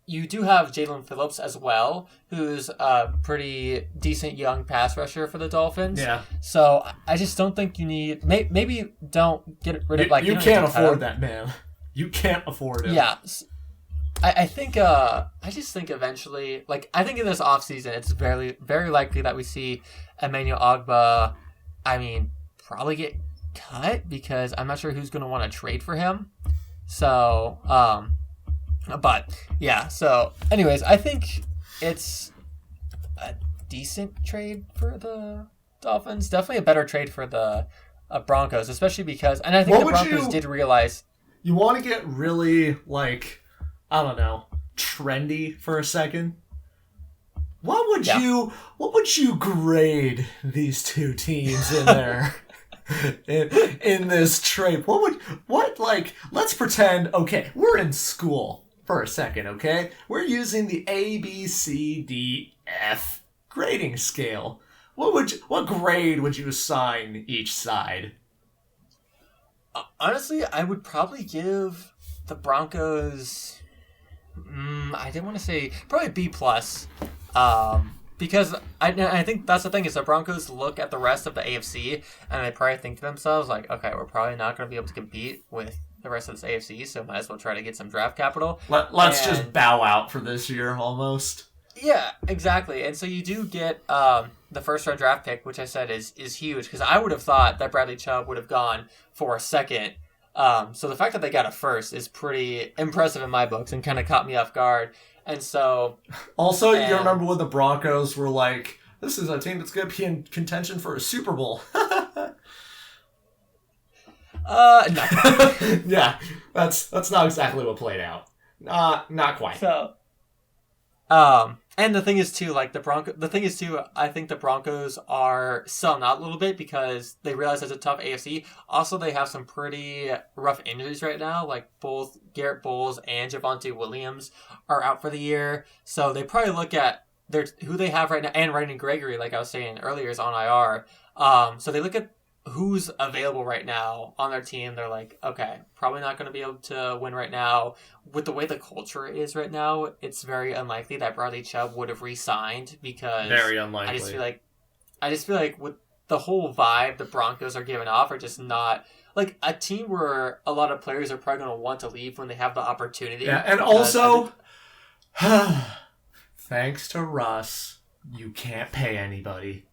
Speaker 1: you do have Jalen Phillips as well, who's a pretty decent young pass rusher for the Dolphins.
Speaker 2: Yeah.
Speaker 1: So I just don't think you need. Maybe don't get rid of
Speaker 2: You can't afford that man. You can't afford him.
Speaker 1: Yeah. I think. I just think eventually, I think in this offseason, it's very very likely that we see Emmanuel Ogba. I mean, probably get cut because I'm not sure who's going to want to trade for him. So, but yeah. So, anyways, I think it's a decent trade for the Dolphins. Definitely a better trade for the Broncos, especially because, and I think the Broncos did realize.
Speaker 2: You want to get really I don't know, trendy for a second. What would you grade these two teams in there in this trade? Let's pretend, okay, we're in school for a second, okay? We're using the A, B, C, D, F grading scale. What grade would you assign each side?
Speaker 1: Honestly, I would probably give The Broncos, I didn't want to say probably B plus, because I think that's the thing is the Broncos look at the rest of the AFC and they probably think to themselves like, okay, we're probably not going to be able to compete with the rest of this AFC, so might as well try to get some draft capital.
Speaker 2: Let's just bow out for this year almost.
Speaker 1: Yeah, exactly. And so you do get the first round draft pick, which I said is huge because I would have thought that Bradley Chubb would have gone for a second. So the fact that they got a first is pretty impressive in my books and kind of caught me off guard. And so...
Speaker 2: Also, you remember when the Broncos were like, this is a team that's going to be in contention for a Super Bowl.
Speaker 1: No.
Speaker 2: Yeah, that's not exactly what played out. Not quite.
Speaker 1: So... and the thing is too, I think the Broncos are selling out a little bit because they realize it's a tough AFC. Also, they have some pretty rough injuries right now, like both Garrett Bowles and Javonte Williams are out for the year. So they probably look at who they have right now, and Randy Gregory, like I was saying earlier, is on IR. So they look at who's available right now on their team. They're like, okay, probably not going to be able to win right now. With the way the culture is right now, it's very unlikely that Bradley Chubb would have re-signed because
Speaker 2: very unlikely.
Speaker 1: I just feel like with the whole vibe the Broncos are giving off are just not like a team where a lot of players are probably going to want to leave when they have the opportunity.
Speaker 2: Yeah, and also, thanks to Russ, you can't pay anybody.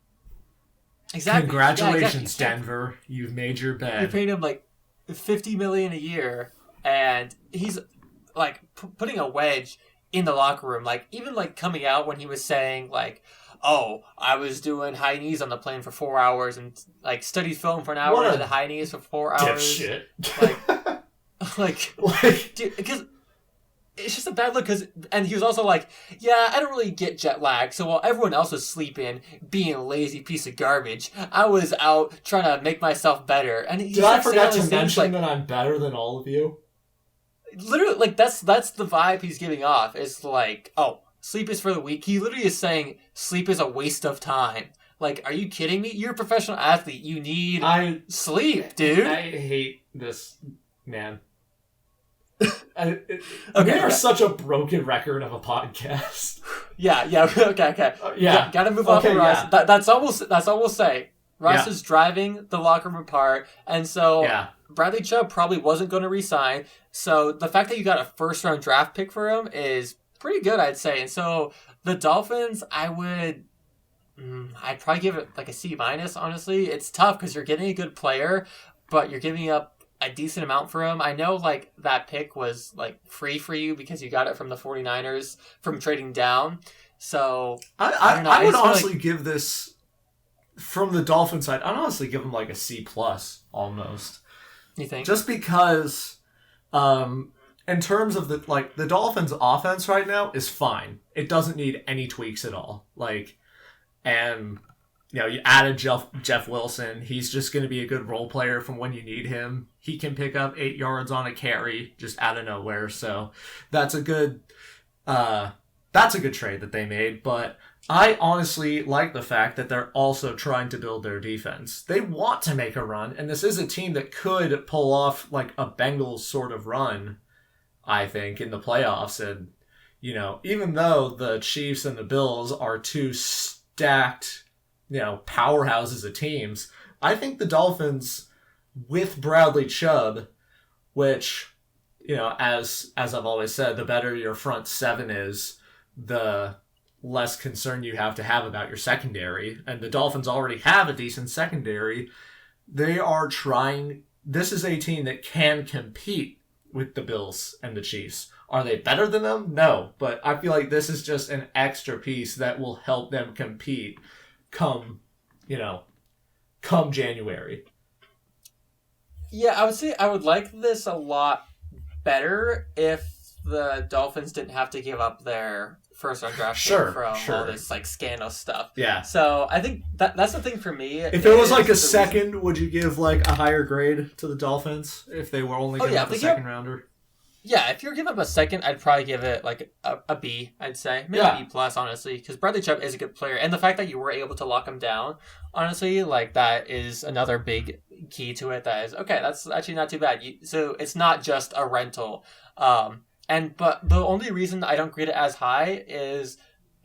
Speaker 1: Exactly.
Speaker 2: Congratulations,
Speaker 1: yeah, exactly.
Speaker 2: Denver. You've made your bed.
Speaker 1: You paid him like $50 million a year, and he's like putting a wedge in the locker room. Like even like coming out when he was saying like, "Oh, I was doing high knees on the plane for 4 hours and like studied film for an hour and did high knees for 4 hours."
Speaker 2: Dipshit.
Speaker 1: Like, dude, because. It's just a bad look and he was also like, yeah, I don't really get jet lag. So while everyone else was sleeping, being a lazy piece of garbage, I was out trying to make myself better. And
Speaker 2: did I forget to mention that I'm better than all of you?
Speaker 1: Literally, like that's the vibe he's giving off. It's like, oh, sleep is for the weak. He literally is saying sleep is a waste of time. Like, are you kidding me? You're a professional athlete. You need sleep, dude.
Speaker 2: I hate this man. We are such a broken record of a podcast.
Speaker 1: Yeah, okay. Gotta move on from Russ.
Speaker 2: Yeah.
Speaker 1: That's all we'll say. Russ is driving the locker room apart, and so Bradley Chubb probably wasn't going to re-sign. So the fact that you got a first-round draft pick for him is pretty good, I'd say. And so the Dolphins, I'd probably give it like a C-, honestly. It's tough because you're getting a good player, but you're giving up a decent amount for him. I know like that pick was like free for you because you got it from the 49ers from trading down. So
Speaker 2: I would honestly give this from the Dolphin side. I'd honestly give him like a C+ almost.
Speaker 1: You think?
Speaker 2: Just because in terms of the Dolphins offense right now is fine. It doesn't need any tweaks at all. And you added Jeff Wilson. He's just going to be a good role player from when you need him. He can pick up 8 yards on a carry just out of nowhere. So that's a good trade that they made. But I honestly like the fact that they're also trying to build their defense. They want to make a run, and this is a team that could pull off like a Bengals sort of run, I think, in the playoffs. And even though the Chiefs and the Bills are two stacked powerhouses of teams, I think the Dolphins with Bradley Chubb, which, as I've always said, the better your front seven is, the less concern you have to have about your secondary. And the Dolphins already have a decent secondary. They are trying. This is a team that can compete with the Bills and the Chiefs. Are they better than them? No, but I feel like this is just an extra piece that will help them compete come January.
Speaker 1: Yeah, I would say I would like this a lot better if the Dolphins didn't have to give up their first round draft pick from all this like scandal stuff.
Speaker 2: Yeah.
Speaker 1: So I think that's the thing for me.
Speaker 2: If it was like a second, would you give like a higher grade to the Dolphins if they were only going to have a second rounder?
Speaker 1: Yeah, if you're giving him a second, I'd probably give it like a B, I'd say. Maybe
Speaker 2: Yeah.
Speaker 1: B plus, honestly, because Bradley Chubb is a good player. And the fact that you were able to lock him down, honestly, like that is another big key to it. That is, okay, that's actually not too bad. So it's not just a rental. But the only reason I don't grade it as high is,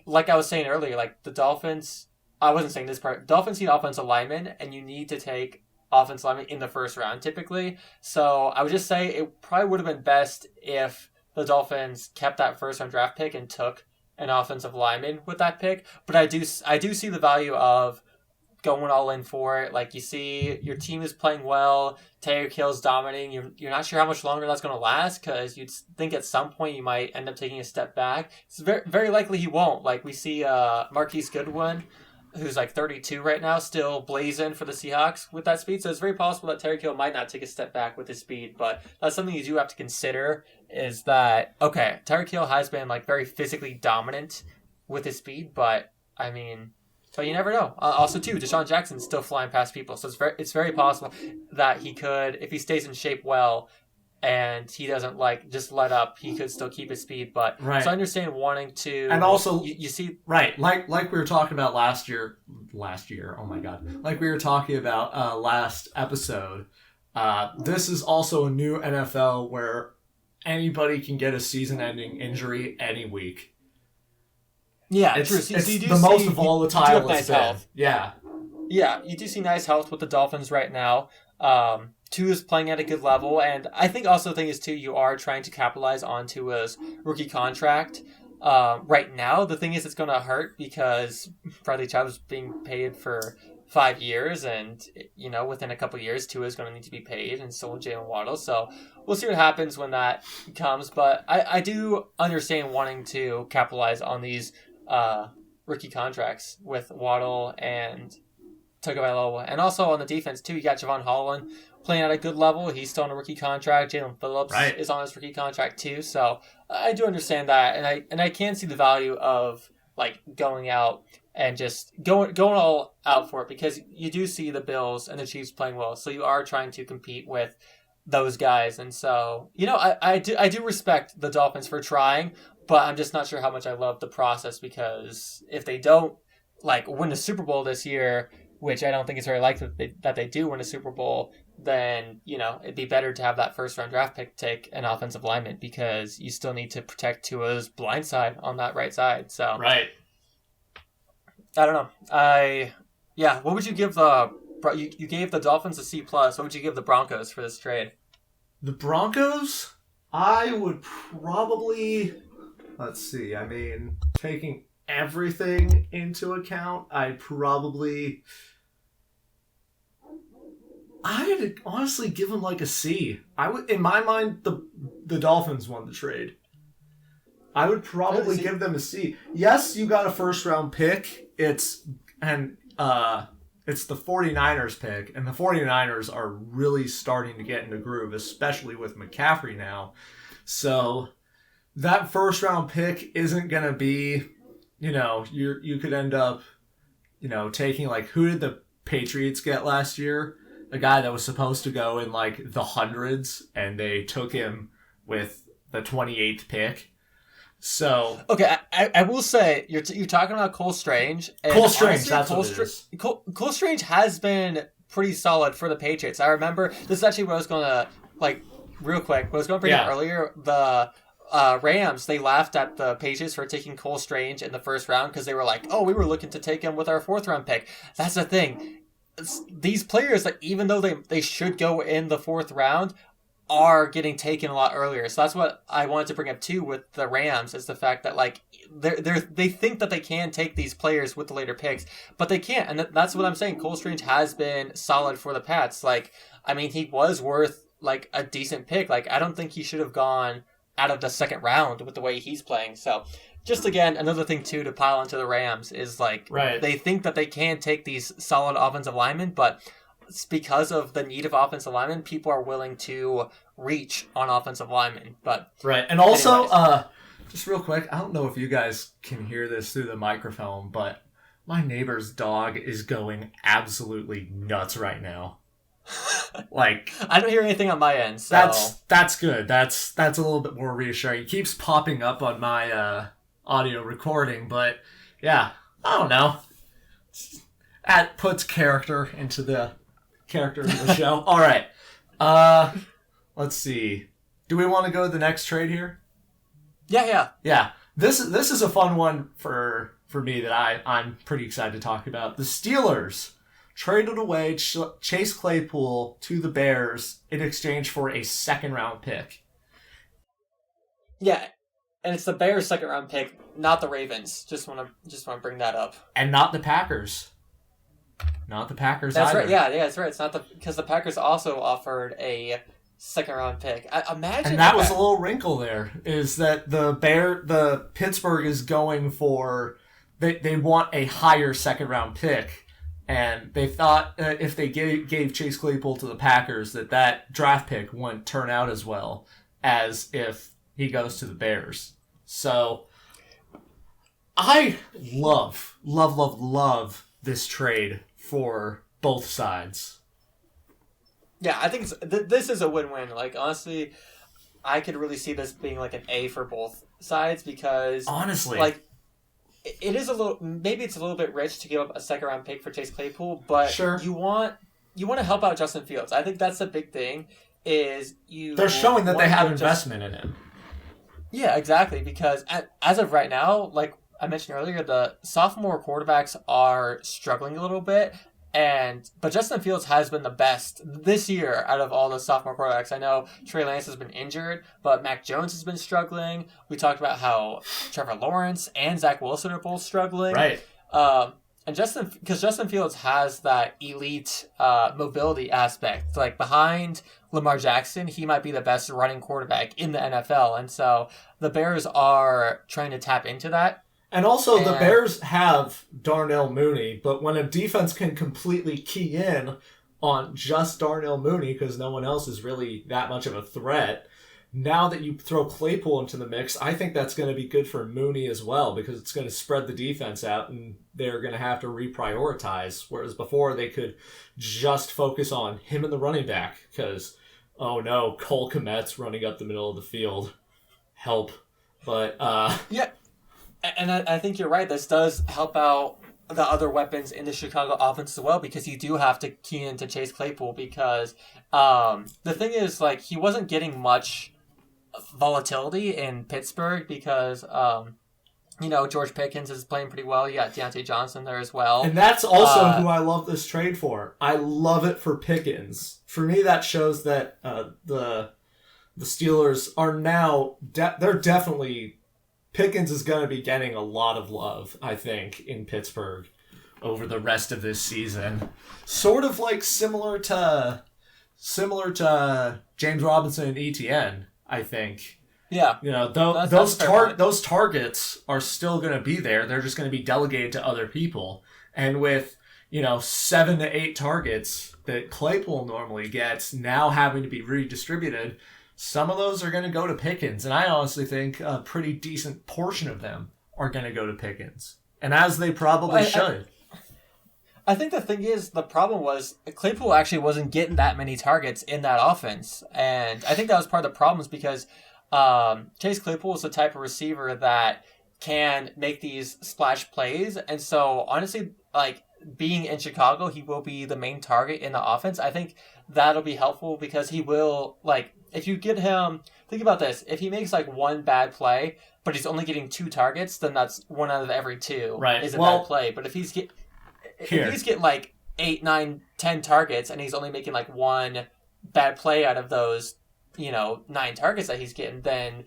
Speaker 1: like I was saying earlier, like the Dolphins, I wasn't saying this part, Dolphins need offensive linemen, and you need to take offensive linemen in the first round typically. So I would just say it probably would have been best if the Dolphins kept that first round draft pick and took an offensive lineman with that pick. But I do see the value of going all in for it. Like, you see your team is playing well, Tyreek Hill's dominating. You're not sure how much longer that's going to last, because you'd think at some point you might end up taking a step back. It's very, very likely he won't. Like, we see Marquise Goodwin, who's like 32 right now, still blazing for the Seahawks with that speed. So it's very possible that Tyreek Hill might not take a step back with his speed, but that's something you do have to consider, is that, okay, Tyreek Hill has been like very physically dominant with his speed, but I mean, but you never know. Also, too, Deshaun Jackson's still flying past people, so it's very possible that he could, if he stays in shape well, and he doesn't like just let up, he could still keep his speed. But
Speaker 2: Right.
Speaker 1: So I understand wanting to,
Speaker 2: And also,
Speaker 1: you see,
Speaker 2: right, like we were talking about last year. Oh my god, like we were talking about last episode. This is also a new NFL where anybody can get a season-ending injury any week.
Speaker 1: yeah,
Speaker 2: It's,
Speaker 1: true.
Speaker 2: it's
Speaker 1: So you do
Speaker 2: the most
Speaker 1: see,
Speaker 2: volatile
Speaker 1: you do have
Speaker 2: it's
Speaker 1: nice
Speaker 2: been.
Speaker 1: health.
Speaker 2: Yeah,
Speaker 1: Yeah, you do see nice health with the Dolphins right now. Tua's playing at a good level, and I think also the thing is, too, you are trying to capitalize on Tua's rookie contract. Right now, the thing is, it's going to hurt because Bradley Chubb's being paid for 5 years, and, you know, within a couple years, Tua's going to need to be paid, and so will Jalen Waddle. So we'll see what happens when that comes, but I do understand wanting to capitalize on these rookie contracts with Waddle and Tagovailoa. And also on the defense, too, you got Javon Holland playing at a good level. He's still on a rookie contract. Jalen Phillips
Speaker 2: Right.
Speaker 1: is on his rookie contract, too. So I do understand that. And I can see the value of, like, going out and just going all out for it, because you do see the Bills and the Chiefs playing well. So you are trying to compete with those guys. And so, you know, I do respect the Dolphins for trying, but I'm just not sure how much I love the process, because if they don't, like, win the Super Bowl this year, which I don't think it's very likely that they do win a Super Bowl, then, you know, it'd be better to have that first round draft pick take an offensive lineman, because you still need to protect Tua's blind side on that right side. So
Speaker 2: right.
Speaker 1: I don't know. What would you give you gave the Dolphins a C plus? What would you give the Broncos for this trade?
Speaker 2: The Broncos, I would probably, let's see, I mean, taking everything into account, I'd honestly give them like a C. I would, in my mind, the Dolphins won the trade. I would probably give them a C. Yes, you got a first round pick. It's the 49ers pick, and the 49ers are really starting to get in the groove, especially with McCaffrey now. So that first round pick isn't going to be, you know, you could end up, you know, taking, like, who did the Patriots get last year? A guy that was supposed to go in like the hundreds, and they took him with the 28th pick. So
Speaker 1: okay, I will say you're talking about Cole Strange. And
Speaker 2: Cole Strange,
Speaker 1: honestly,
Speaker 2: that's what it is.
Speaker 1: Cole Strange has been pretty solid for the Patriots. I remember this is actually what I was going to, like, real quick. What I was going to bring up earlier. The Rams, they laughed at the Patriots for taking Cole Strange in the first round, because they were like, "Oh, we were looking to take him with our fourth round pick." That's the thing. These players, like, even though they should go in the fourth round, are getting taken a lot earlier. So that's what I wanted to bring up too with the Rams, is the fact that, like, they think that they can take these players with the later picks, but they can't. And that's what I'm saying. Cole Strange has been solid for the Pats. Like, I mean, he was worth, like, a decent pick. Like, I don't think he should have gone out of the second round with the way he's playing. So just, again, another thing too to pile onto the Rams is, like, they think that they can take these solid offensive linemen, but it's because of the need of offensive linemen, people are willing to reach on offensive linemen. But
Speaker 2: and also, just real quick, I don't know if you guys can hear this through the microphone, but my neighbor's dog is going absolutely nuts right now. Like,
Speaker 1: I don't hear anything on my end, so
Speaker 2: that's good. That's a little bit more reassuring. It keeps popping up on my audio recording, but yeah, I don't know. That puts character into the character of the show. All right. Let's see. Do we want to go to the next trade here?
Speaker 1: Yeah.
Speaker 2: This is a fun one for me that I'm pretty excited to talk about. The Steelers traded away Chase Claypool to the Bears in exchange for a second-round pick.
Speaker 1: Yeah, and it's the Bears' second-round pick, not the Ravens. Just want to bring that up.
Speaker 2: And not the Packers. Not the Packers
Speaker 1: That's
Speaker 2: either.
Speaker 1: right. Yeah, that's right. It's not because the Packers also offered a second-round pick. Imagine.
Speaker 2: And that was a little wrinkle there, is that the Pittsburgh is going for they want a higher second-round pick. And they thought if they gave Chase Claypool to the Packers, that draft pick wouldn't turn out as well as if he goes to the Bears. So I love this trade for both sides.
Speaker 1: Yeah, I think this is a win-win. Like, honestly, I could really see this being like an A for both sides because...
Speaker 2: Honestly.
Speaker 1: Like, it is maybe it's a little bit rich to give up a second-round pick for Chase Claypool, but
Speaker 2: sure.
Speaker 1: you want to help out Justin Fields. I think that's the big thing is
Speaker 2: they're showing that they have investment in him.
Speaker 1: Yeah, exactly, because as of right now, like I mentioned earlier, the sophomore quarterbacks are struggling a little bit, but Justin Fields has been the best this year out of all the sophomore quarterbacks. I know Trey Lance has been injured, but Mac Jones has been struggling. We talked about how Trevor Lawrence and Zach Wilson are both struggling.
Speaker 2: Right.
Speaker 1: And Justin Fields has that elite mobility aspect. Like behind Lamar Jackson, he might be the best running quarterback in the NFL. And so the Bears are trying to tap into that.
Speaker 2: And also, the Bears have Darnell Mooney, but when a defense can completely key in on just Darnell Mooney, because no one else is really that much of a threat, now that you throw Claypool into the mix, I think that's going to be good for Mooney as well, because it's going to spread the defense out, and they're going to have to reprioritize, whereas before they could just focus on him and the running back, because, oh no, Cole Kmet's running up the middle of the field. Help. But,
Speaker 1: Yeah. And I think you're right. This does help out the other weapons in the Chicago offense as well, because you do have to key into Chase Claypool because the thing is, like, he wasn't getting much volatility in Pittsburgh because, George Pickens is playing pretty well. You got Deontay Johnson there as well.
Speaker 2: And that's also who I love this trade for. I love it for Pickens. For me, that shows that the Steelers are now... they're definitely... Pickens is going to be getting a lot of love, I think, in Pittsburgh over the rest of this season. Sort of like similar to James Robinson and ETN, I think.
Speaker 1: Yeah.
Speaker 2: Those targets are still going to be there. They're just going to be delegated to other people. And with, 7 to 8 targets that Claypool normally gets now having to be redistributed, some of those are going to go to Pickens, and I honestly think a pretty decent portion of them are going to go to Pickens, and as they probably should.
Speaker 1: I think the thing is, the problem was Claypool actually wasn't getting that many targets in that offense, and I think that was part of the problems because Chase Claypool is the type of receiver that can make these splash plays, and so honestly, like, being in Chicago, he will be the main target in the offense. I think that'll be helpful because he will, like, if you get him, think about this, if he makes like one bad play, but he's only getting 2 targets, then that's 1 out of every 2 is a bad play. But if he's getting like 8, 9, 10 targets and he's only making like 1 bad play out of those, 9 targets that he's getting, then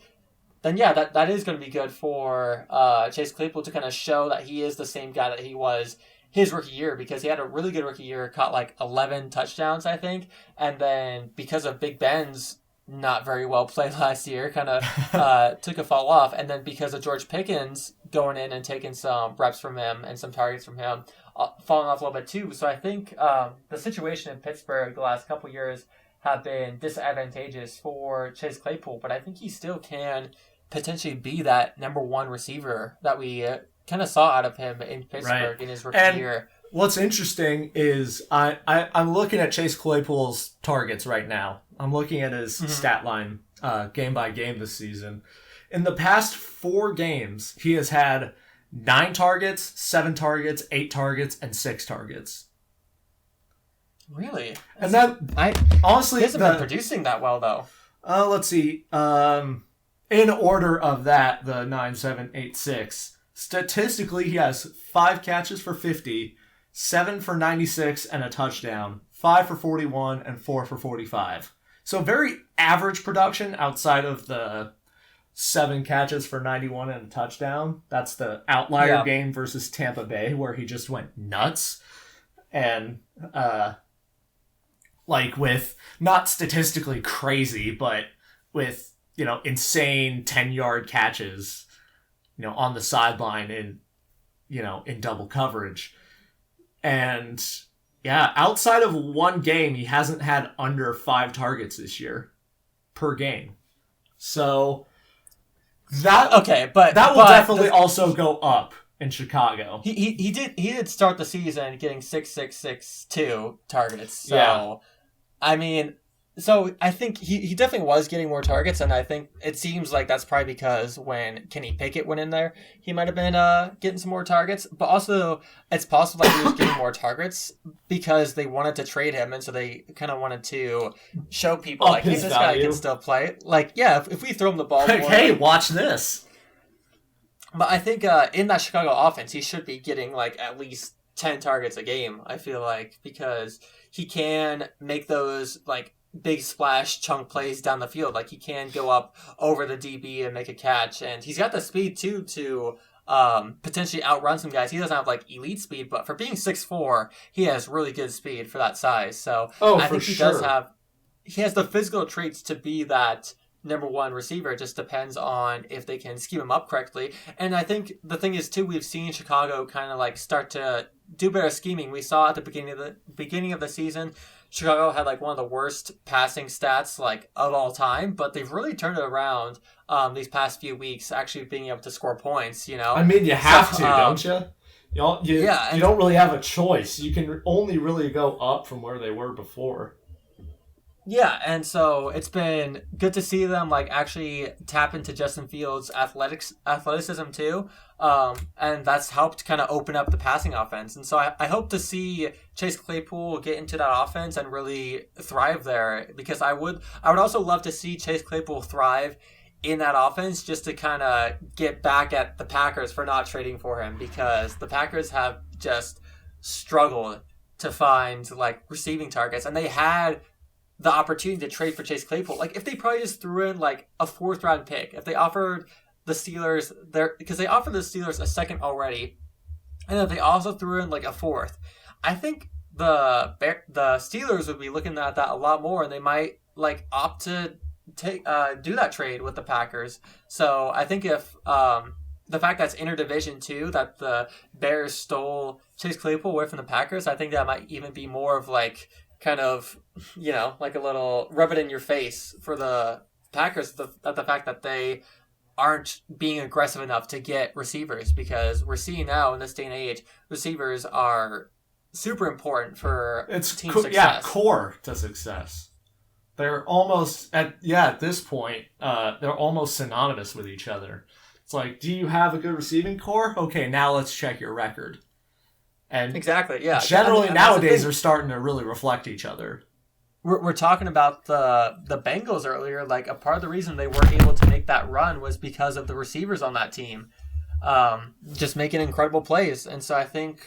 Speaker 1: yeah, that is going to be good for Chase Claypool to kind of show that he is the same guy that he was his rookie year, because he had a really good rookie year, caught like 11 touchdowns, I think, and then because of Big Ben's not very well played last year, kind of took a fall off, and then because of George Pickens going in and taking some reps from him and some targets from him, falling off a little bit too. So I think the situation in Pittsburgh the last couple years have been disadvantageous for Chase Claypool, but I think he still can potentially be that number 1 receiver that we kind of saw out of him in Pittsburgh in his rookie year.
Speaker 2: What's interesting is I'm looking at Chase Claypool's targets right now. I'm looking at his stat line game by game this season. In the past 4 games, he has had 9 targets, 7 targets, 8 targets, and 6 targets.
Speaker 1: Really?
Speaker 2: And that, honestly...
Speaker 1: He hasn't been producing that well, though.
Speaker 2: Let's see. In order of that, the 9, 7, 8, 6. Statistically, he has 5 catches for 50, 7 for 96 and a touchdown, 5 for 41, and 4 for 45. So very average production outside of the 7 catches for 91 and a touchdown. That's the outlier game versus Tampa Bay where he just went nuts. And, with not statistically crazy, but with, insane 10-yard catches, on the sideline in double coverage. And outside of 1 game, he hasn't had under 5 targets this year per game. So that will definitely also go up in Chicago.
Speaker 1: He did start the season getting 6.662 targets. So I mean, so I think he definitely was getting more targets, and I think it seems like that's probably because when Kenny Pickett went in there, he might have been getting some more targets. But also, it's possible that he was getting more targets because they wanted to trade him, and so they kind of wanted to show people, hey, this guy can still play. If we throw him the ball more,
Speaker 2: hey, watch this.
Speaker 1: But I think in that Chicago offense, he should be getting at least 10 targets a game, I feel like, because he can make those big splash chunk plays down the field. He can go up over the DB and make a catch, and he's got the speed too to potentially outrun some guys. He doesn't have elite speed, but for being 6'4", he has really good speed for that size. So I think he has the physical traits to be that number 1 receiver. It just depends on if they can scheme him up correctly. And I think the thing is too, we've seen Chicago kind of start to do better scheming. We saw at the beginning of the season, Chicago had one of the worst passing stats of all time, but they've really turned it around these past few weeks, actually being able to score points.
Speaker 2: I mean, you have to, don't you? You don't really have a choice. You can only really go up from where they were before.
Speaker 1: Yeah, and so it's been good to see them actually tap into Justin Fields' athleticism too, and that's helped kind of open up the passing offense. And so I hope to see Chase Claypool get into that offense and really thrive there, because I would also love to see Chase Claypool thrive in that offense, just to kind of get back at the Packers for not trading for him, because the Packers have just struggled to find receiving targets, and they had the opportunity to trade for Chase Claypool. If they probably just threw in a 4th round pick, if they offered the Steelers because they offered the Steelers a 2nd already, and if they also threw in a 4th, I think the Steelers would be looking at that a lot more, and they might opt to do that trade with the Packers. So I think if the fact that's interdivision too, that the Bears stole Chase Claypool away from the Packers, I think that might even be more of kind of, a little rub it in your face for the Packers, the fact that they aren't being aggressive enough to get receivers, because we're seeing now in this day and age, receivers are super important for team success.
Speaker 2: Yeah, core to success. They're almost, at this point, they're almost synonymous with each other. It's do you have a good receiving core? Okay, now let's check your record. And
Speaker 1: exactly, yeah.
Speaker 2: Generally, nowadays, they're starting to really reflect each other.
Speaker 1: We're talking about the Bengals earlier. A part of the reason they weren't able to make that run was because of the receivers on that team, just making incredible plays. And so I think,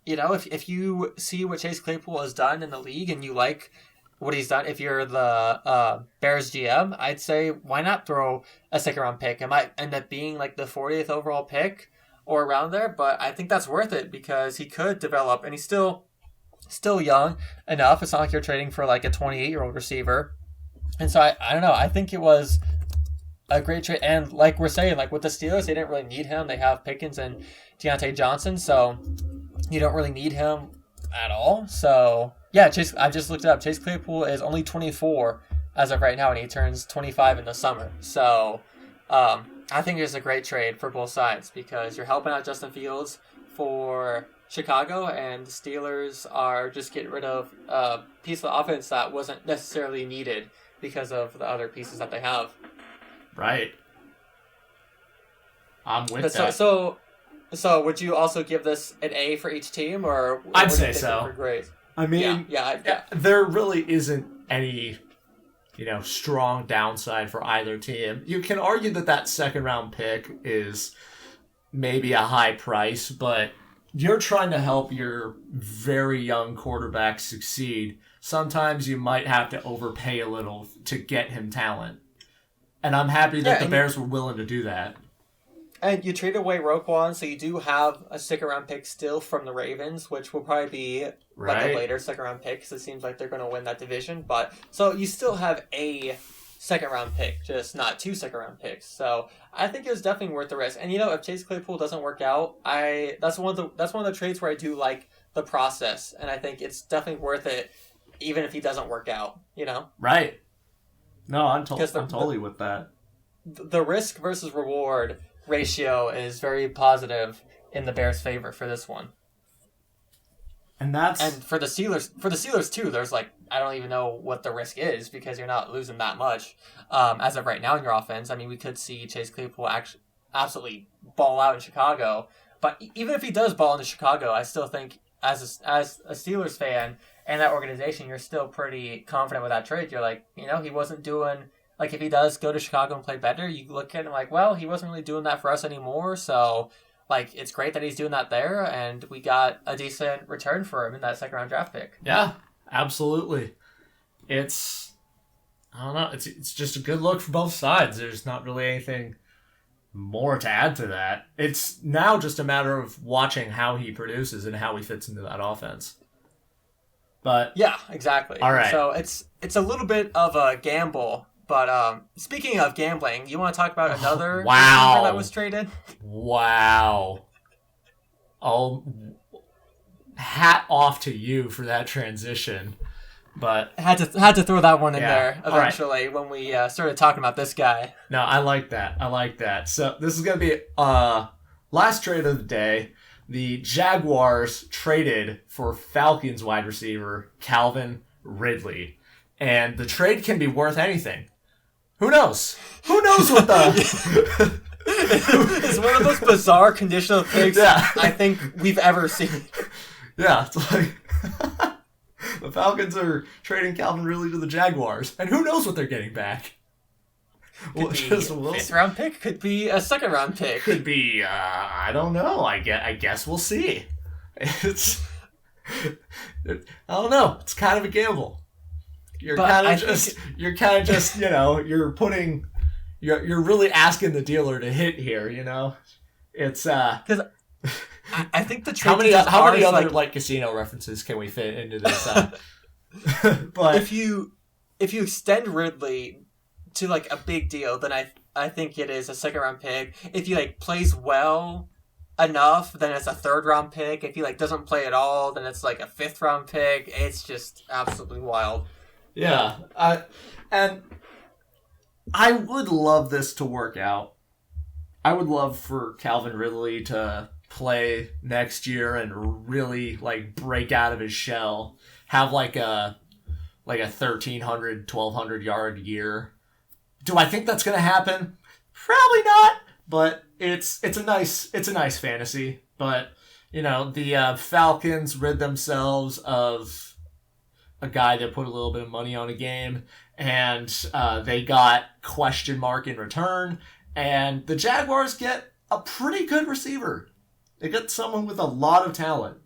Speaker 1: if you see what Chase Claypool has done in the league and you like what he's done, if you're the Bears GM, I'd say why not throw a 2nd round pick? It might end up being the 40th overall pick or around there, but I think that's worth it because he could develop, and he's still young enough. It's not like you're trading for a 28-year-old receiver. And so I don't know. I think it was a great trade. And we're saying, with the Steelers, they didn't really need him. They have Pickens and Deontay Johnson, so you don't really need him at all. So yeah, Chase. I just looked it up. Chase Claypool is only 24 as of right now, and he turns 25 in the summer. So I think it's a great trade for both sides because you're helping out Justin Fields for Chicago, and the Steelers are just getting rid of a piece of the offense that wasn't necessarily needed because of the other pieces that they have.
Speaker 2: Right. I'm with that.
Speaker 1: So would you also give this an A for each team, or
Speaker 2: I'd say so.
Speaker 1: For grades?
Speaker 2: I mean,
Speaker 1: yeah,
Speaker 2: there really isn't any, strong downside for either team. You can argue that second round pick is maybe a high price, but you're trying to help your very young quarterback succeed. Sometimes you might have to overpay a little to get him talent. And I'm happy that the Bears were willing to do that.
Speaker 1: And you traded away Roquan, so you do have a second-round pick still from the Ravens, which will probably be like a later second-round pick, because it seems like they're going to win that division. But so you still have a second-round pick, just not 2 second-round picks. So I think it was definitely worth the risk. And if Chase Claypool doesn't work out, that's one of the trades where I do like the process, and I think it's definitely worth it, even if he doesn't work out.
Speaker 2: Right. No, I'm totally with that.
Speaker 1: The risk versus reward ratio is very positive in the Bears' favor for this one. And for the Steelers too, there's I don't even know what the risk is, because you're not losing that much as of right now in your offense. I mean, we could see Chase Claypool actually absolutely ball out in Chicago, but even if he does ball into Chicago, I still think as a Steelers fan and that organization, you're still pretty confident with that trade. You're he wasn't doing. If he does go to Chicago and play better, you look at him well, he wasn't really doing that for us anymore. So, it's great that he's doing that there, and we got a decent return for him in that second-round draft pick.
Speaker 2: Yeah, absolutely. I don't know, it's just a good look for both sides. There's not really anything more to add to that. It's now just a matter of watching how he produces and how he fits into that offense. But
Speaker 1: yeah, exactly.
Speaker 2: All right.
Speaker 1: So it's a little bit of a gamble. But speaking of gambling, you want to talk about another receiver that was traded?
Speaker 2: Wow. Oh, hat off to you for that transition. But
Speaker 1: had to throw that one in there eventually when we started talking about this guy.
Speaker 2: No, I like that. So this is going to be last trade of the day. The Jaguars traded for Falcons wide receiver Calvin Ridley. And the trade can be worth anything. Who knows? Who knows what the...
Speaker 1: It's one of those bizarre conditional picks I think we've ever seen.
Speaker 2: Yeah, it's the Falcons are trading Calvin Ridley to the Jaguars. And who knows what they're getting back?
Speaker 1: Could be a fifth-round pick. Could be a second-round pick.
Speaker 2: Could be, I don't know. I guess we'll see. I don't know. It's kind of a gamble. You're kind of just, you're putting, you're really asking the dealer to hit here, It's,
Speaker 1: because I think the trade
Speaker 2: how many other casino references can we fit into this? But
Speaker 1: if you extend Ridley to a big deal, then I think it is a second round pick. If he plays well enough, then it's a third round pick. If he doesn't play at all, then it's a fifth round pick. It's just absolutely wild.
Speaker 2: Yeah, and I would love this to work out. I would love for Calvin Ridley to play next year and really break out of his shell, have a 1,300, 1,200 yard year. Do I think that's gonna happen? Probably not, but it's a nice fantasy. But the Falcons rid themselves of a guy that put a little bit of money on a game, and they got question mark in return, and the Jaguars get a pretty good receiver. They get someone with a lot of talent.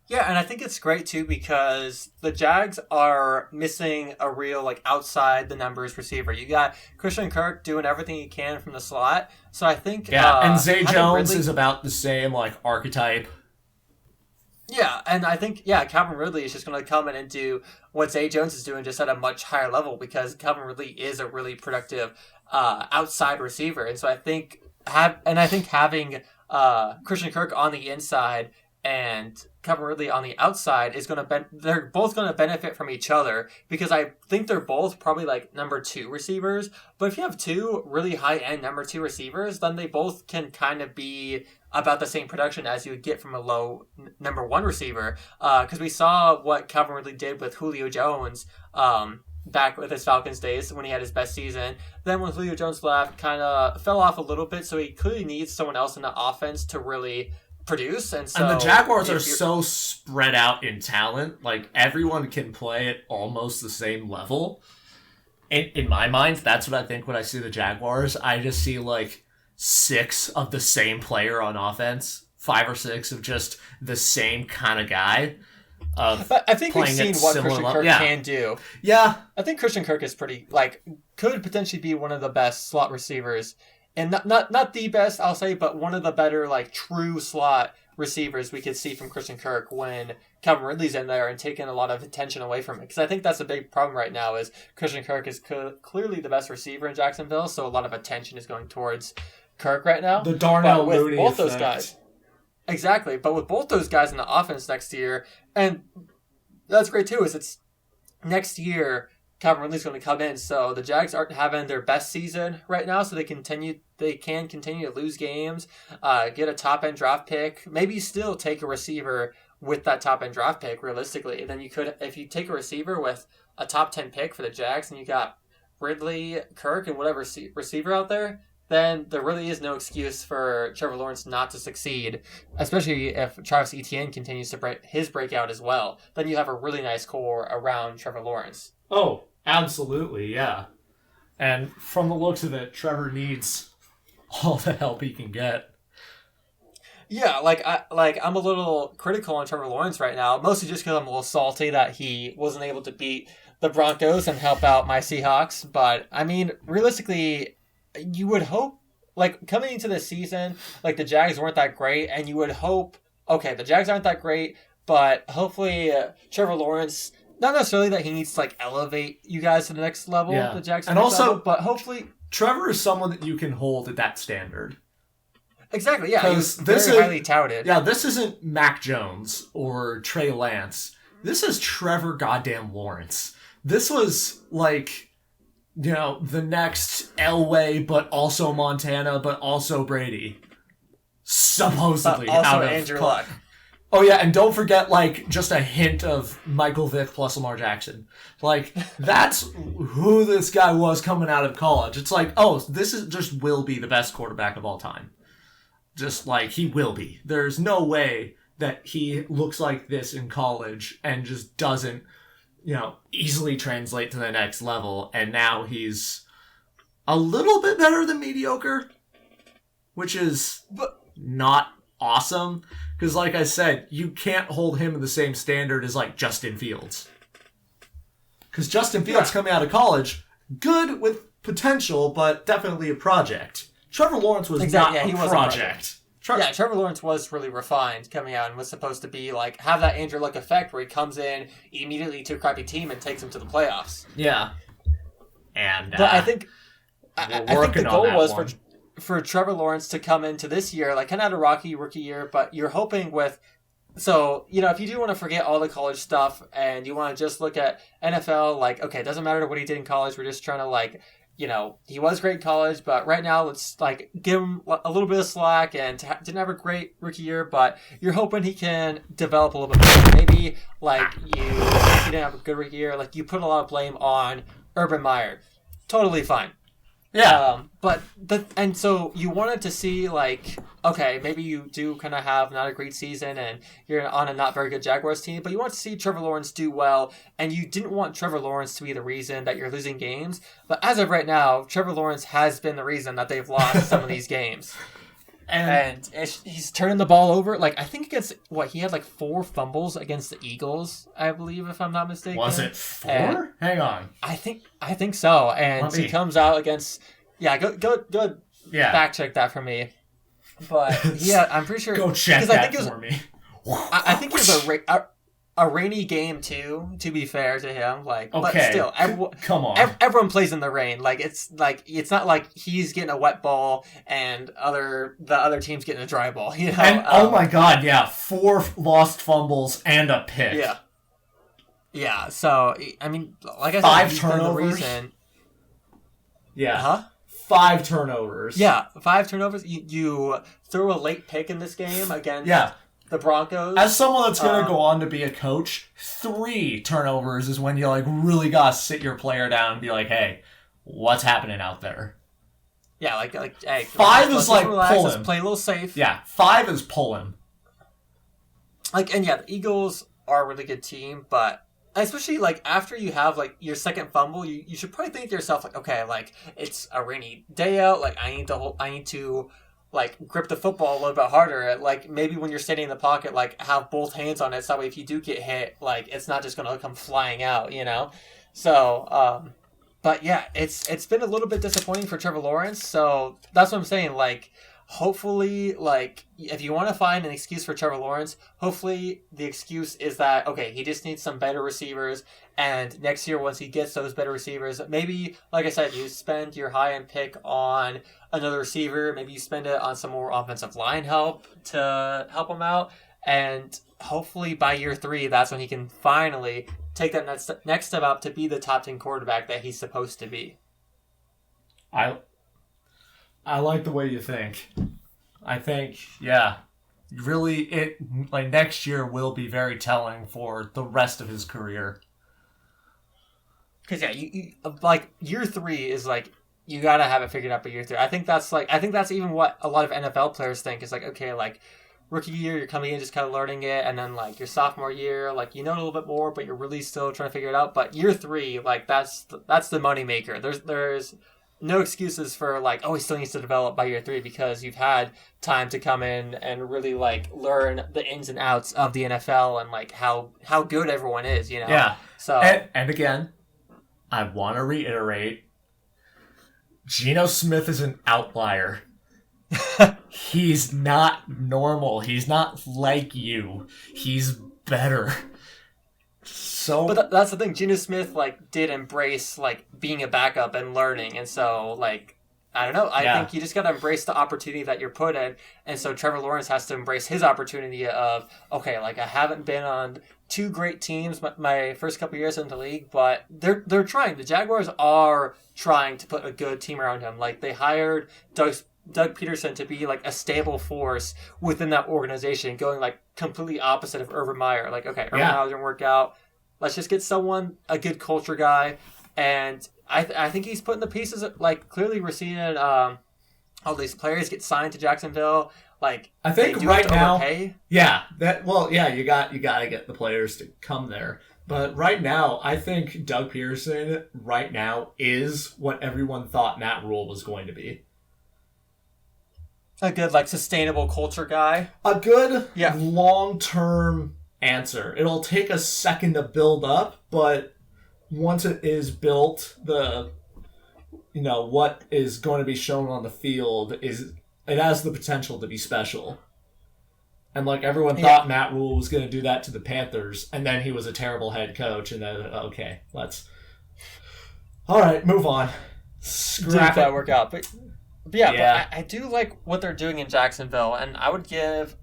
Speaker 1: Yeah, and I think it's great too, because the Jags are missing a real outside the numbers receiver. You got Christian Kirk doing everything he can from the slot, so I think
Speaker 2: and Zay Jones is about the same archetype.
Speaker 1: Yeah, and I think, Calvin Ridley is just going to come in and do what Zay Jones is doing, just at a much higher level, because Calvin Ridley is a really productive outside receiver. And so I think having Christian Kirk on the inside and Calvin Ridley on the outside is going to they're both going to benefit from each other, because I think they're both probably like number 2 receivers. But if you have 2 really high end number 2 receivers, then they both can kind of be about the same production as you would get from a low number 1 receiver. Because we saw what Calvin Ridley did with Julio Jones back with his Falcons days when he had his best season. Then when Julio Jones left, kind of fell off a little bit, so he clearly needs someone else in the offense to really produce. And
Speaker 2: the Jaguars are so spread out in talent. Like, everyone can play at almost the same level. In my mind, that's what I think when I see the Jaguars. I just see like 6 of the same player on offense, 5 or 6 of just the same kind of guy.
Speaker 1: But I think we've seen what Christian Kirk can do.
Speaker 2: Yeah.
Speaker 1: I think Christian Kirk is pretty, could potentially be one of the best slot receivers. And not the best, I'll say, but one of the better, true slot receivers we could see from Christian Kirk when Calvin Ridley's in there and taking a lot of attention away from it. Because I think that's a big problem right now is Christian Kirk is clearly the best receiver in Jacksonville, so a lot of attention is going towards Kirk right now.
Speaker 2: The Darnell Mooney
Speaker 1: both
Speaker 2: effect.
Speaker 1: Those guys. Exactly, but with both those guys in the offense next year, and that's great too, is it's next year Calvin Ridley's going to come in, so the Jags aren't having their best season right now, so they can continue to lose games, get a top-end draft pick, maybe still take a receiver with that top-end draft pick, realistically. And then you could, if you take a receiver with a top 10 pick for the Jags, and you got Ridley, Kirk, and whatever receiver out there, then there really is no excuse for Trevor Lawrence not to succeed, especially if Travis Etienne continues to his breakout as well. Then you have a really nice core around Trevor Lawrence.
Speaker 2: Oh, absolutely, yeah. And from the looks of it, Trevor needs all the help he can get.
Speaker 1: Yeah, I'm a little critical on Trevor Lawrence right now, mostly just because I'm a little salty that he wasn't able to beat the Broncos and help out my Seahawks. But, I mean, realistically, you would hope, coming into the season, the Jags weren't that great, and you would hope, okay, the Jags aren't that great, but hopefully Trevor Lawrence, not necessarily that he needs to, elevate you guys to the next level, the Jags
Speaker 2: and also,
Speaker 1: level, but hopefully
Speaker 2: Trevor is someone that you can hold at that standard.
Speaker 1: Exactly, yeah, he was very highly touted.
Speaker 2: Yeah, this isn't Mac Jones or Trey Lance. This is Trevor goddamn Lawrence. This was, the next Elway, but also Montana, but also Brady. Supposedly.
Speaker 1: Also Andrew Luck.
Speaker 2: Oh, yeah, and don't forget, just a hint of Michael Vick plus Lamar Jackson. That's who this guy was coming out of college. It's this is just will be the best quarterback of all time. Just, he will be. There's no way that he looks like this in college and just doesn't, easily translate to the next level. And now he's a little bit better than mediocre, which is not awesome. Because, like I said, you can't hold him in the same standard as, Justin Fields. Because Justin Fields coming out of college, good with potential, but definitely a project. Trevor Lawrence was not a project.
Speaker 1: Trevor Lawrence was really refined coming out and was supposed to be, have that Andrew Luck effect where he comes in immediately to a crappy team and takes them to the playoffs.
Speaker 2: Yeah. And
Speaker 1: but I think the goal was for Trevor Lawrence to come into this year, kind of had a rocky rookie year, but you're hoping with... So, if you do want to forget all the college stuff and you want to just look at NFL, okay, it doesn't matter what he did in college. We're just trying to, he was great in college, but right now let's, give him a little bit of slack and didn't have a great rookie year, but you're hoping he can develop a little bit more. Maybe, if he didn't have a good rookie year, you put a lot of blame on Urban Meyer. Totally fine.
Speaker 2: Yeah.
Speaker 1: And so you wanted to see, okay, maybe you do kind of have not a great season and you're on a not very good Jaguars team, but you want to see Trevor Lawrence do well, and you didn't want Trevor Lawrence to be the reason that you're losing games. But as of right now, Trevor Lawrence has been the reason that they've lost some of these games. And he's turning the ball over. I think against, he had 4 fumbles against the Eagles, I believe, if I'm not mistaken.
Speaker 2: Was it 4? Hang on.
Speaker 1: I think so. And he comes out against, go fact check that for me. But I'm pretty sure.
Speaker 2: Go check that for me.
Speaker 1: I think he was a rainy game too. To be fair to him, like,
Speaker 2: Okay,
Speaker 1: but still,
Speaker 2: come on.
Speaker 1: everyone plays in the rain. Like it's not like he's getting a wet ball and the other team's getting a dry ball. You know,
Speaker 2: And oh my god, yeah, 4 lost fumbles and a pick.
Speaker 1: Yeah. Yeah. So I mean, like I said,
Speaker 2: 5
Speaker 1: he's been
Speaker 2: turnovers.
Speaker 1: the reason.
Speaker 2: Yeah.
Speaker 1: Huh?
Speaker 2: 5 turnovers.
Speaker 1: Yeah, 5 turnovers. You threw a late pick in this game against the Broncos.
Speaker 2: As someone that's going to go on to be a coach, 3 turnovers is when you like really got to sit your player down and be like, hey, what's happening out there?
Speaker 1: Yeah, like hey,
Speaker 2: 5
Speaker 1: let's
Speaker 2: is like
Speaker 1: relax,
Speaker 2: pull
Speaker 1: let's
Speaker 2: him.
Speaker 1: play a little safe.
Speaker 2: Yeah, 5 is pull him.
Speaker 1: Like, and yeah, the Eagles are a really good team, but especially like after you have like your second fumble, you should probably think to yourself like, okay, like it's a rainy day out, like I need to like grip the football a little bit harder. Like maybe when you're standing in the pocket, like have both hands on it, so that way if you do get hit, like it's not just gonna come flying out, you know. So, but yeah, it's been a little bit disappointing for Trevor Lawrence. So that's what I'm saying. Like, hopefully, like if you want to find an excuse for Trevor Lawrence, hopefully the excuse is that okay, he just needs some better receivers. And next year, once he gets those better receivers, maybe, like I said, you spend your high-end pick on another receiver. Maybe you spend it on some more offensive line help to help him out. And hopefully by year 3, that's when he can finally take that next step up to be the top 10 quarterback that he's supposed to be.
Speaker 2: I like the way you think. I think, yeah, really, it like next year will be very telling for the rest of his career.
Speaker 1: Because yeah, you like year 3 is like you gotta have it figured out by year 3. I think that's even what a lot of NFL players think. Is like, okay, like rookie year you're coming in just kind of learning it, and then like your sophomore year, like you know a little bit more, but you're really still trying to figure it out. But year 3, like that's the money maker. There's no excuses for like, oh, he still needs to develop by year 3 because you've had time to come in and really like learn the ins and outs of the NFL and like how good everyone is, you know.
Speaker 2: Yeah.
Speaker 1: So
Speaker 2: and again, I want to reiterate, Geno Smith is an outlier. He's not normal. He's not like you. He's better. So,
Speaker 1: but that's the thing. Geno Smith like did embrace like being a backup and learning, and so like I don't know. I think you just got to embrace the opportunity that you're put in, and so Trevor Lawrence has to embrace his opportunity of okay, like I haven't been on 2 great teams my first couple years in the league, but they're trying. The Jaguars are trying to put a good team around him. Like they hired Doug Peterson to be like a stable force within that organization, going like completely opposite of Urban Meyer. Like okay, Urban Meyer didn't work out. Let's just get someone, a good culture guy, and I think he's putting the pieces. Like clearly, we're seeing all these players get signed to Jacksonville. Like
Speaker 2: I think right now, you got to get the players to come there. But right now, I think Doug Peterson right now is what everyone thought Matt Rule was going to be.
Speaker 1: A good like sustainable culture guy.
Speaker 2: A good long-term answer. It'll take a second to build up, but once it is built, what is going to be shown on the field it has the potential to be special. And like everyone thought Matt Rule was going to do that to the Panthers, and then he was a terrible head coach, and then okay, all right, move on.
Speaker 1: Scrap that work out, but yeah. But I do like what they're doing in Jacksonville, and I would give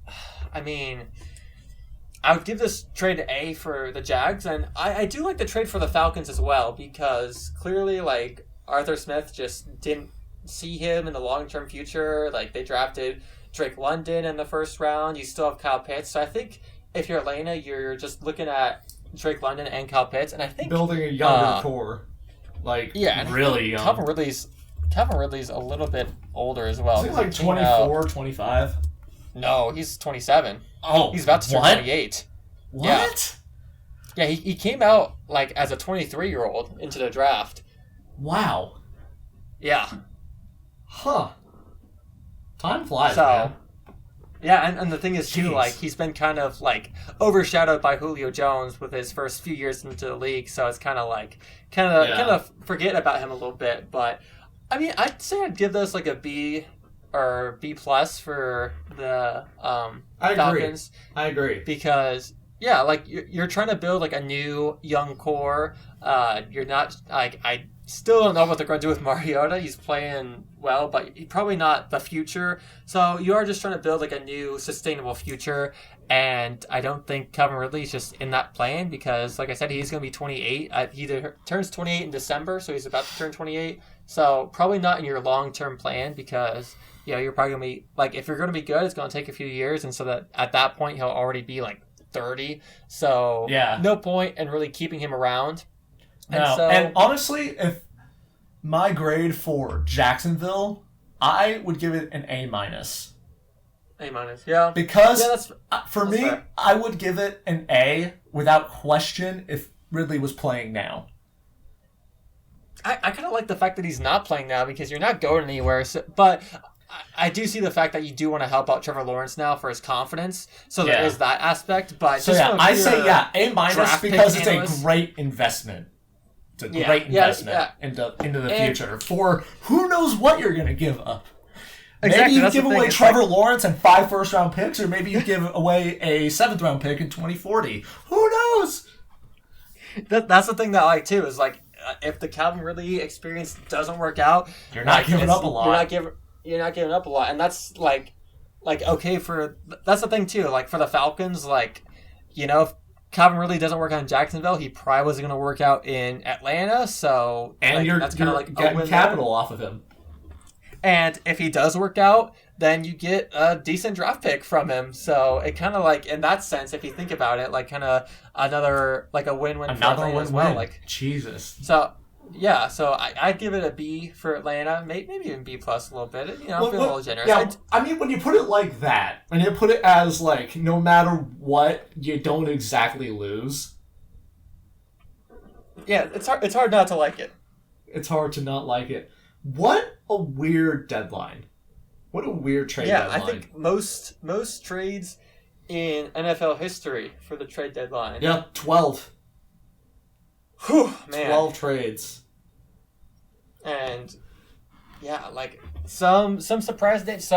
Speaker 1: this trade an A for the Jags, and I do like the trade for the Falcons as well, because clearly, like, Arthur Smith just didn't see him in the long-term future. Like, they drafted Drake London in the first round. You still have Kyle Pitts. So I think if you're Atlanta, you're just looking at Drake London and Kyle Pitts, and I think
Speaker 2: building a younger core. Really young.
Speaker 1: Calvin Ridley's a little bit older as well.
Speaker 2: Is he like 24, 25?
Speaker 1: No, he's 27.
Speaker 2: Oh,
Speaker 1: he's about to turn 28.
Speaker 2: What?
Speaker 1: Yeah, he came out like as a 23-year-old into the draft.
Speaker 2: Wow.
Speaker 1: Yeah.
Speaker 2: Huh. Time flies, man.
Speaker 1: Yeah, and the thing is too, like he's been kind of like overshadowed by Julio Jones with his first few years into the league, so it's kind of forget about him a little bit. But I mean, I'd say I'd give this like a B or B plus for the Falcons.
Speaker 2: I agree.
Speaker 1: Because Yeah, like you're trying to build like a new young core. You're not like I still don't know what they're going to do with Mariota. He's playing well, but he's probably not the future. So you are just trying to build like a new sustainable future. And I don't think Calvin Ridley's just in that plan because, like I said, he's going to be 28. He turns 28 in December, so he's about to turn 28. So probably not in your long-term plan because you're probably going to be like if you're going to be good, it's going to take a few years, and so that at that point he'll already be like 30. So no point in really keeping him around.
Speaker 2: And honestly, if my grade for Jacksonville, I would give it an A-.
Speaker 1: A-, yeah.
Speaker 2: Because for me,
Speaker 1: fair.
Speaker 2: I would give it an A without question if Ridley was playing now.
Speaker 1: I kind of like the fact that he's not playing now because you're not going anywhere. So, but I do see the fact that you do want to help out Trevor Lawrence now for his confidence. So there is that aspect. But
Speaker 2: so I say A- because it's a great investment. It's a great investment into the future for who knows what you're going to give up. Maybe you give away Trevor Lawrence and 5 first-round picks, or maybe you give away a 7th-round pick in 2040. Who knows?
Speaker 1: That's the thing that I like, too, is like, if the Calvin Ridley experience doesn't work out...
Speaker 2: You're not giving up a lot.
Speaker 1: You're not giving up a lot. And that's, like okay for... That's the thing, too. Like, for the Falcons, like, if Calvin Ridley doesn't work out in Jacksonville, he probably wasn't going to work out in Atlanta, so...
Speaker 2: And that's kind of like getting capital off of him.
Speaker 1: And if he does work out, then you get a decent draft pick from him. So it kind of like, in that sense, if you think about it, like kind of another, like a win-win for Atlanta as well. Like,
Speaker 2: Jesus.
Speaker 1: So, yeah, so I'd give it a B for Atlanta, maybe even B plus a little bit. I'm feeling a little generous.
Speaker 2: Yeah, I mean, when you put it like that, when you put it as like, no matter what, you don't exactly lose.
Speaker 1: Yeah, it's hard not to like it.
Speaker 2: It's hard to not like it. What a weird deadline. What a weird trade deadline.
Speaker 1: Yeah, I think most trades in NFL history for the trade deadline.
Speaker 2: Yeah, 12.
Speaker 1: Whew, man.
Speaker 2: 12 trades.
Speaker 1: And, yeah, like, some surprise names,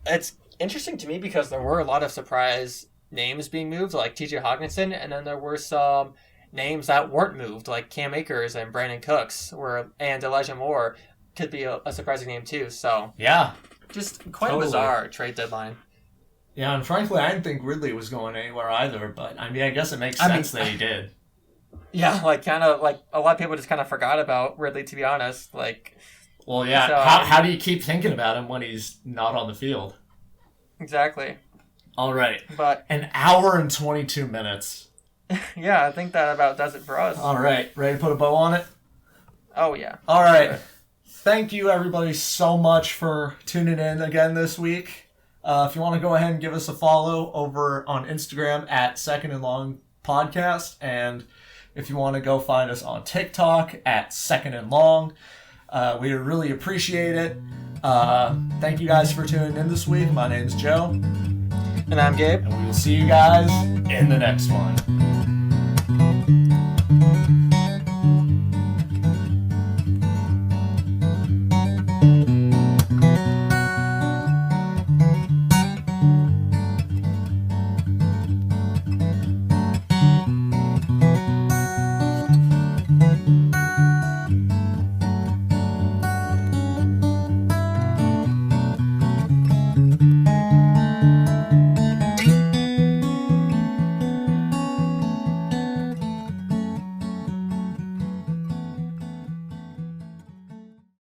Speaker 1: it's interesting to me because there were a lot of surprise names being moved, like T.J. Hawkinson, and then there were some names that weren't moved, like Cam Akers and Brandon Cooks, and Elijah Moore could be a surprising name too. So
Speaker 2: yeah,
Speaker 1: just quite a bizarre trade deadline.
Speaker 2: Yeah, and frankly, I didn't think Ridley was going anywhere either. But I mean, I guess it makes sense that he did.
Speaker 1: Yeah, like kind of like a lot of people just kind of forgot about Ridley, to be honest. Like,
Speaker 2: well, yeah. So, how do you keep thinking about him when he's not on the field?
Speaker 1: Exactly.
Speaker 2: All right,
Speaker 1: but
Speaker 2: an hour and 22 minutes.
Speaker 1: Yeah, I think that about does it for us.
Speaker 2: All right, ready to put a bow on it?
Speaker 1: Oh yeah.
Speaker 2: All right. Sure. Thank you, everybody, so much for tuning in again this week. If you want to go ahead and give us a follow over on Instagram at 2ndandLong Podcast, and if you want to go find us on TikTok at 2ndandLong, we really appreciate it. Thank you guys for tuning in this week. My name's Joe.
Speaker 1: And I'm Gabe.
Speaker 2: And we will see you guys in the next one.